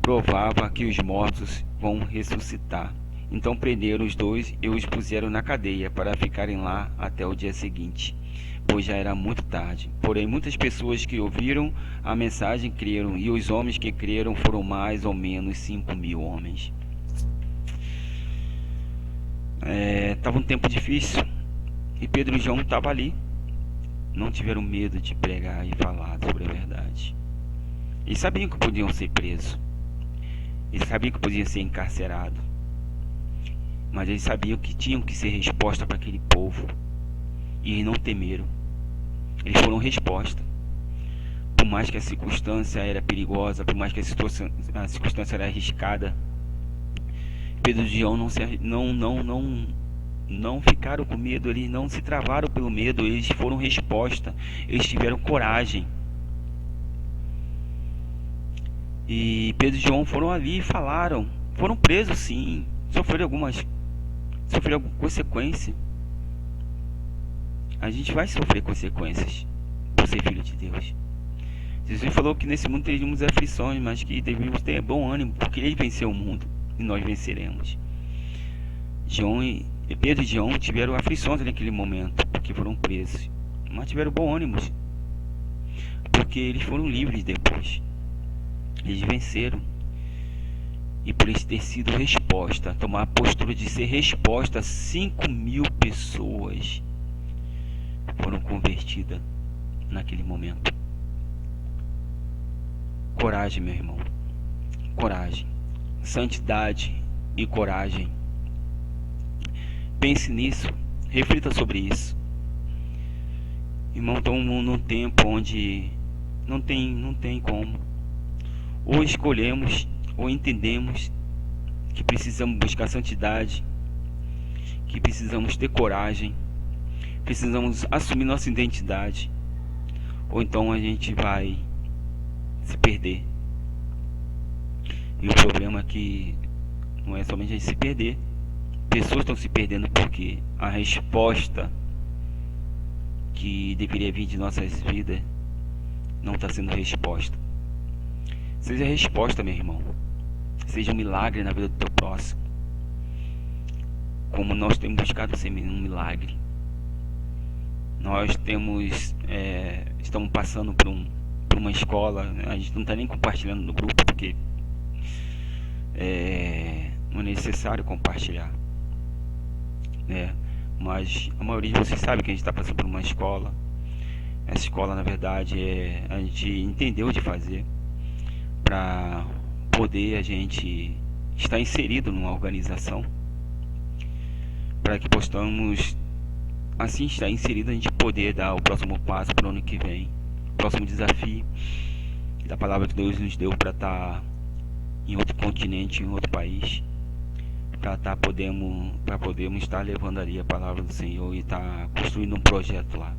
provava que os mortos vão ressuscitar. Então prenderam os dois e os puseram na cadeia para ficarem lá até o dia seguinte, pois já era muito tarde. Porém, muitas pessoas que ouviram a mensagem creram, e os homens que creram foram mais ou menos 5.000 homens. Estava um tempo difícil e Pedro e João estavam ali. Não tiveram medo de pregar e falar sobre a verdade. Eles sabiam que podiam ser presos. Eles sabiam que podiam ser encarcerados. Mas eles sabiam que tinham que ser resposta para aquele povo. E eles não temeram. Eles foram resposta. Por mais que a circunstância era perigosa, por mais que a circunstância era arriscada, Pedro e João não ficaram com medo, eles não se travaram pelo medo, eles foram resposta, eles tiveram coragem. E Pedro e João foram ali e falaram. Foram presos, sim. Sofreram alguma consequência. A gente vai sofrer consequências por ser filho de Deus. Jesus falou que nesse mundo teríamos aflições, mas que deveríamos ter bom ânimo, porque Ele venceu o mundo e nós venceremos. Pedro e João tiveram aflições naquele momento, porque foram presos, mas tiveram bom ânimo, porque eles foram livres depois. Eles venceram. E por eles ter sido resposta, tomar a postura de ser resposta, 5.000 pessoas foram convertidas naquele momento. Coragem, meu irmão. Coragem. Santidade e coragem. Pense nisso. Reflita sobre isso. Irmão, estamos num tempo onde não tem como. Ou escolhemos, ou entendemos que precisamos buscar santidade, que precisamos ter coragem, precisamos assumir nossa identidade, ou então a gente vai se perder. E o problema é que não é somente a gente se perder, pessoas estão se perdendo porque a resposta que deveria vir de nossas vidas não está sendo resposta. Seja resposta, meu irmão. Seja um milagre na vida do teu próximo, como nós temos buscado ser um milagre. Nós estamos passando por uma escola, né? A gente não está nem compartilhando no grupo, porque não é necessário compartilhar, né? Mas a maioria de vocês sabe que a gente está passando por uma escola. Essa escola, na verdade, a gente entendeu de fazer para poder a gente estar inserido numa organização, para que possamos assim estar inserido, a gente poder dar o próximo passo para o ano que vem, o próximo desafio da palavra que Deus nos deu para estar em outro continente, em outro país, para podermos estar levando ali a palavra do Senhor e estar construindo um projeto lá.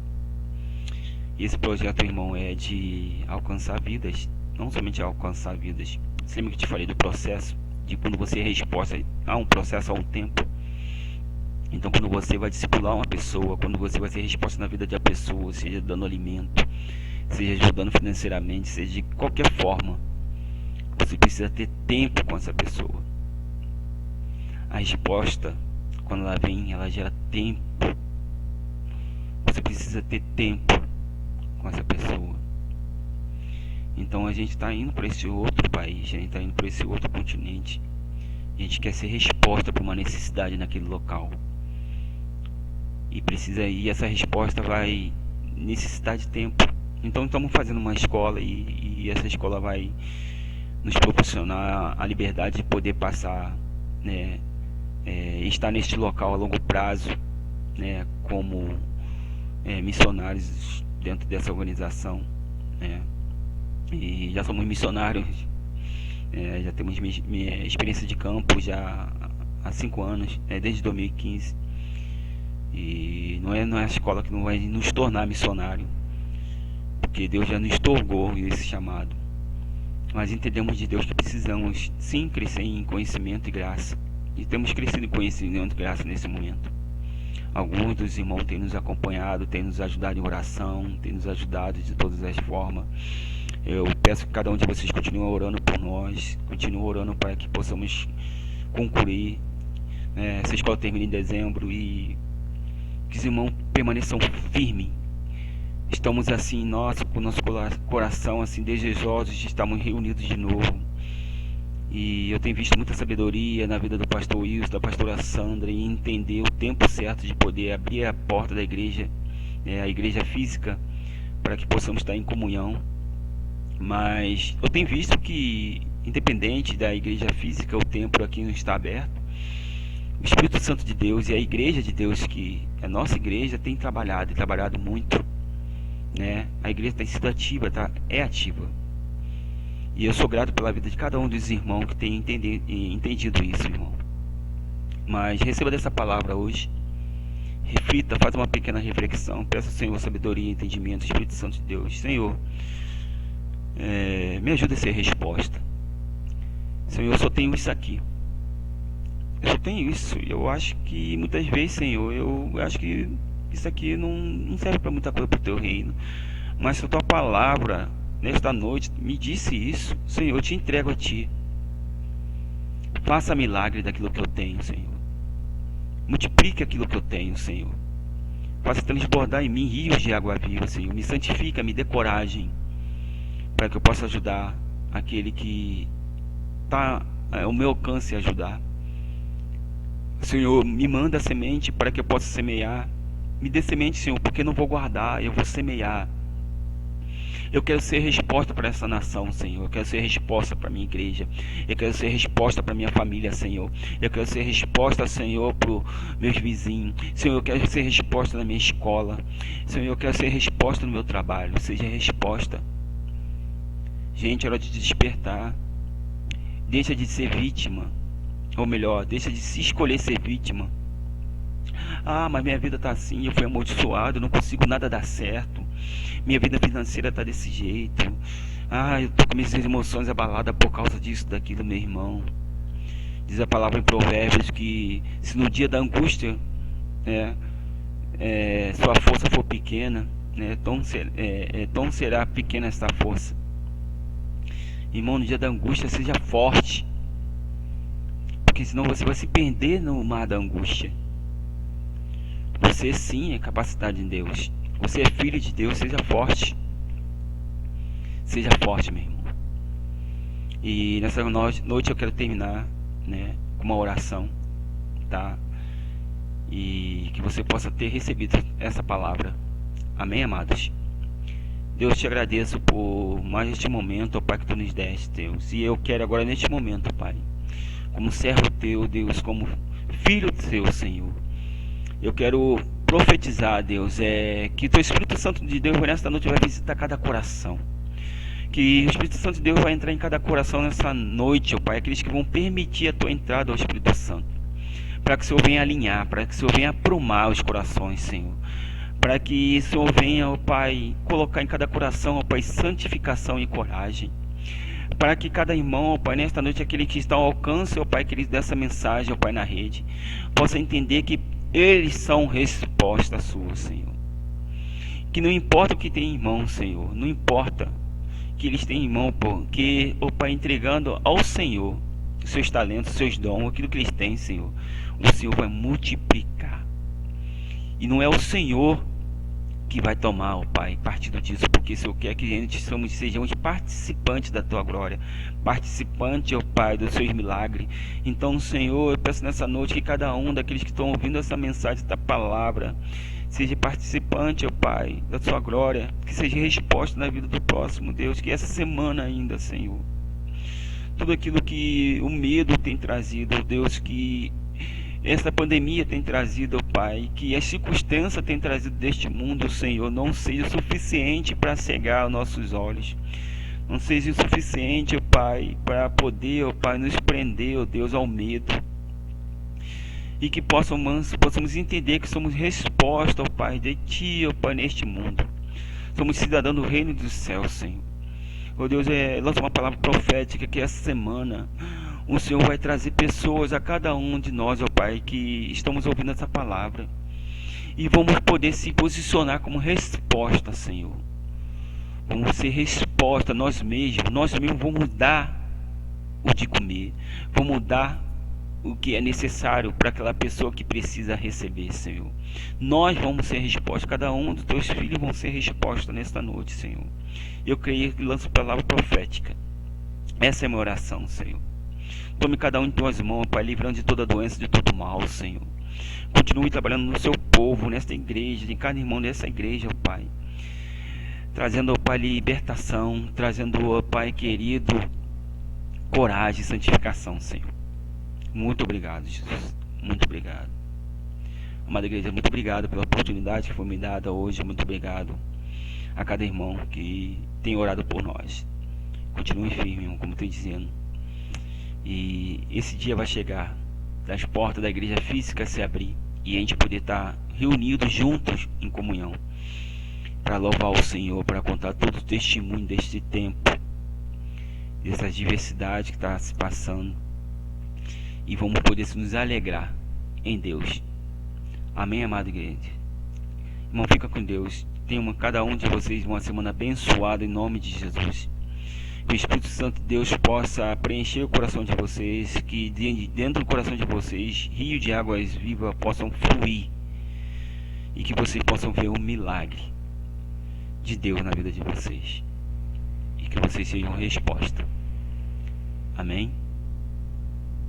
E esse projeto, irmão, é de alcançar vidas, não somente alcançar vidas. Você lembra que eu te falei do processo? De quando você é resposta a um processo, a um tempo. Então quando você vai discipular uma pessoa, quando você vai ser resposta na vida de uma pessoa, seja dando alimento, seja ajudando financeiramente, seja de qualquer forma, você precisa ter tempo com essa pessoa. A resposta, quando ela vem, ela gera tempo. Você precisa ter tempo com essa pessoa. Então a gente está indo para esse outro país, a gente está indo para esse outro continente. A gente quer ser resposta para uma necessidade naquele local. E essa resposta vai necessitar de tempo. Então estamos fazendo uma escola e essa escola vai nos proporcionar a liberdade de poder passar, né, estar neste local a longo prazo, né, como missionários dentro dessa organização, né. E já somos missionários, já temos minha experiência de campo já há 5 anos, desde 2015. E não é a escola que não vai nos tornar missionário, porque Deus já nos torgou esse chamado. Mas entendemos de Deus que precisamos sim crescer em conhecimento e graça. E temos crescido em conhecimento e graça nesse momento. Alguns dos irmãos têm nos acompanhado, têm nos ajudado em oração, têm nos ajudado de todas as formas. Eu peço que cada um de vocês continue orando por nós, continue orando para que possamos concluir, essa escola termine em dezembro e que os irmãos permaneçam firmes. Estamos assim, com o nosso coração assim desejosos de estarmos reunidos de novo. E eu tenho visto muita sabedoria na vida do pastor Wilson, da pastora Sandra, e entender o tempo certo de poder abrir a porta da igreja, a igreja física, para que possamos estar em comunhão. Mas eu tenho visto que, independente da igreja física, o templo aqui não está aberto. O Espírito Santo de Deus e a igreja de Deus, que a nossa igreja tem trabalhado e trabalhado muito, né? A igreja tem sido ativa, é ativa. E eu sou grato pela vida de cada um dos irmãos que tem entendido isso, irmão. Mas receba dessa palavra hoje, reflita, faz uma pequena reflexão, peça ao Senhor sabedoria e entendimento, Espírito Santo de Deus. Senhor, me ajuda a ser resposta. Senhor, eu só tenho isso aqui. Eu só tenho isso. E eu acho que muitas vezes, Senhor, eu acho que isso aqui não serve para muita coisa para o teu reino. Mas se a tua palavra nesta noite me disse isso, Senhor, eu te entrego a ti. Faça milagre daquilo que eu tenho, Senhor. Multiplique aquilo que eu tenho, Senhor. Faça transbordar em mim rios de água viva, Senhor. Me santifica, me dê coragem, para que eu possa ajudar aquele que está ao meu alcance ajudar. Senhor, me manda semente para que eu possa semear. Me dê semente, Senhor, porque eu não vou guardar, eu vou semear. Eu quero ser resposta para essa nação, Senhor. Eu quero ser resposta para minha igreja. Eu quero ser resposta para minha família, Senhor. Eu quero ser resposta, Senhor, para os meus vizinhos. Senhor, eu quero ser resposta na minha escola. Senhor, eu quero ser resposta no meu trabalho. Seja resposta. Gente, é hora de despertar. Deixa de ser vítima. Ou melhor, deixa de se escolher ser vítima. Ah, mas minha vida tá assim, eu fui amaldiçoado, eu não consigo nada dar certo. Minha vida financeira tá desse jeito. Ah, eu tô com minhas emoções abaladas por causa disso, daquilo, meu irmão. Diz a palavra em Provérbios que se no dia da angústia, né, sua força for pequena, né, tão será pequena esta força. Irmão, no dia da angústia seja forte, porque senão você vai se perder no mar da angústia. Você sim é capacidade em Deus. Você é filho de Deus, seja forte. Seja forte, meu irmão. E nessa noite eu quero terminar, né, com uma oração, tá? E que você possa ter recebido essa palavra. Amém, amados? Deus, te agradeço por mais este momento, ó Pai, que tu nos deste, Deus. E eu quero agora neste momento, Pai, como servo teu, Deus, como filho teu, Senhor, eu quero profetizar, Deus, que teu Espírito Santo de Deus nesta noite vai visitar cada coração. Que o Espírito Santo de Deus vai entrar em cada coração nessa noite, ó Pai, aqueles que vão permitir a tua entrada ao Espírito Santo. Para que o Senhor venha alinhar, para que o Senhor venha aprumar os corações, Senhor. Para que o Senhor venha, ó Pai, colocar em cada coração, ó Pai, santificação e coragem. Para que cada irmão, ó Pai, nesta noite, aquele que está ao alcance, ó Pai, querido, dessa mensagem, ó Pai, na rede, possa entender que eles são resposta sua, Senhor. Que não importa o que tem em mão, Senhor, não importa que eles têm em mão, porque, ó Pai, entregando ao Senhor os seus talentos, os seus dons, aquilo que eles têm, Senhor, o Senhor vai multiplicar. E não é o Senhor que vai tomar, ó Pai, partido disso, porque o Senhor quer que a gente sejamos participantes da tua glória, participantes, ó Pai, dos seus milagres. Então, Senhor, eu peço nessa noite que cada um daqueles que estão ouvindo essa mensagem, essa palavra, seja participante, ó Pai, da sua glória, que seja resposta na vida do próximo, Deus, que essa semana ainda, Senhor, tudo aquilo que o medo tem trazido, Deus, que essa pandemia tem trazido, ó Pai, que as circunstâncias têm trazido deste mundo, Senhor, não seja suficiente para cegar os nossos olhos. Não seja o suficiente, ó Pai, para poder, ó Pai, nos prender, ó Deus, ao medo. E que possamos entender que somos resposta, ó Pai, de Ti, ó Pai, neste mundo. Somos cidadãos do reino dos céus, Senhor. Ó Deus, lança uma palavra profética que essa semana o Senhor vai trazer pessoas a cada um de nós, ó Pai, que estamos ouvindo essa palavra. E vamos poder se posicionar como resposta, Senhor. Vamos ser resposta, nós mesmos vamos dar o de comer. Vamos dar o que é necessário para aquela pessoa que precisa receber, Senhor. Nós vamos ser resposta, cada um dos teus filhos vão ser resposta nesta noite, Senhor. Eu creio que lanço palavra profética. Essa é a minha oração, Senhor. Tome cada um em tuas mãos, Pai, livrando de toda doença, de todo mal, Senhor. Continue trabalhando no seu povo, nesta igreja, em cada irmão dessa igreja, ó Pai. Trazendo, ó Pai, libertação, trazendo, ó Pai querido, coragem e santificação, Senhor. Muito obrigado, Jesus. Muito obrigado. Amada igreja, muito obrigado pela oportunidade que foi me dada hoje. Muito obrigado a cada irmão que tem orado por nós. Continue firme, irmão, como estou dizendo. E esse dia vai chegar, das portas da igreja física se abrir e a gente poder estar reunidos juntos em comunhão para louvar o Senhor, para contar todo o testemunho deste tempo, dessa diversidade que está se passando, e vamos poder nos alegrar em Deus. Amém, amada igreja? Irmão, fica com Deus. Tenha cada um de vocês uma semana abençoada em nome de Jesus. Que o Espírito Santo de Deus possa preencher o coração de vocês, que dentro do coração de vocês rios de águas vivas possam fluir, e que vocês possam ver o milagre de Deus na vida de vocês, e que vocês sejam resposta. Amém?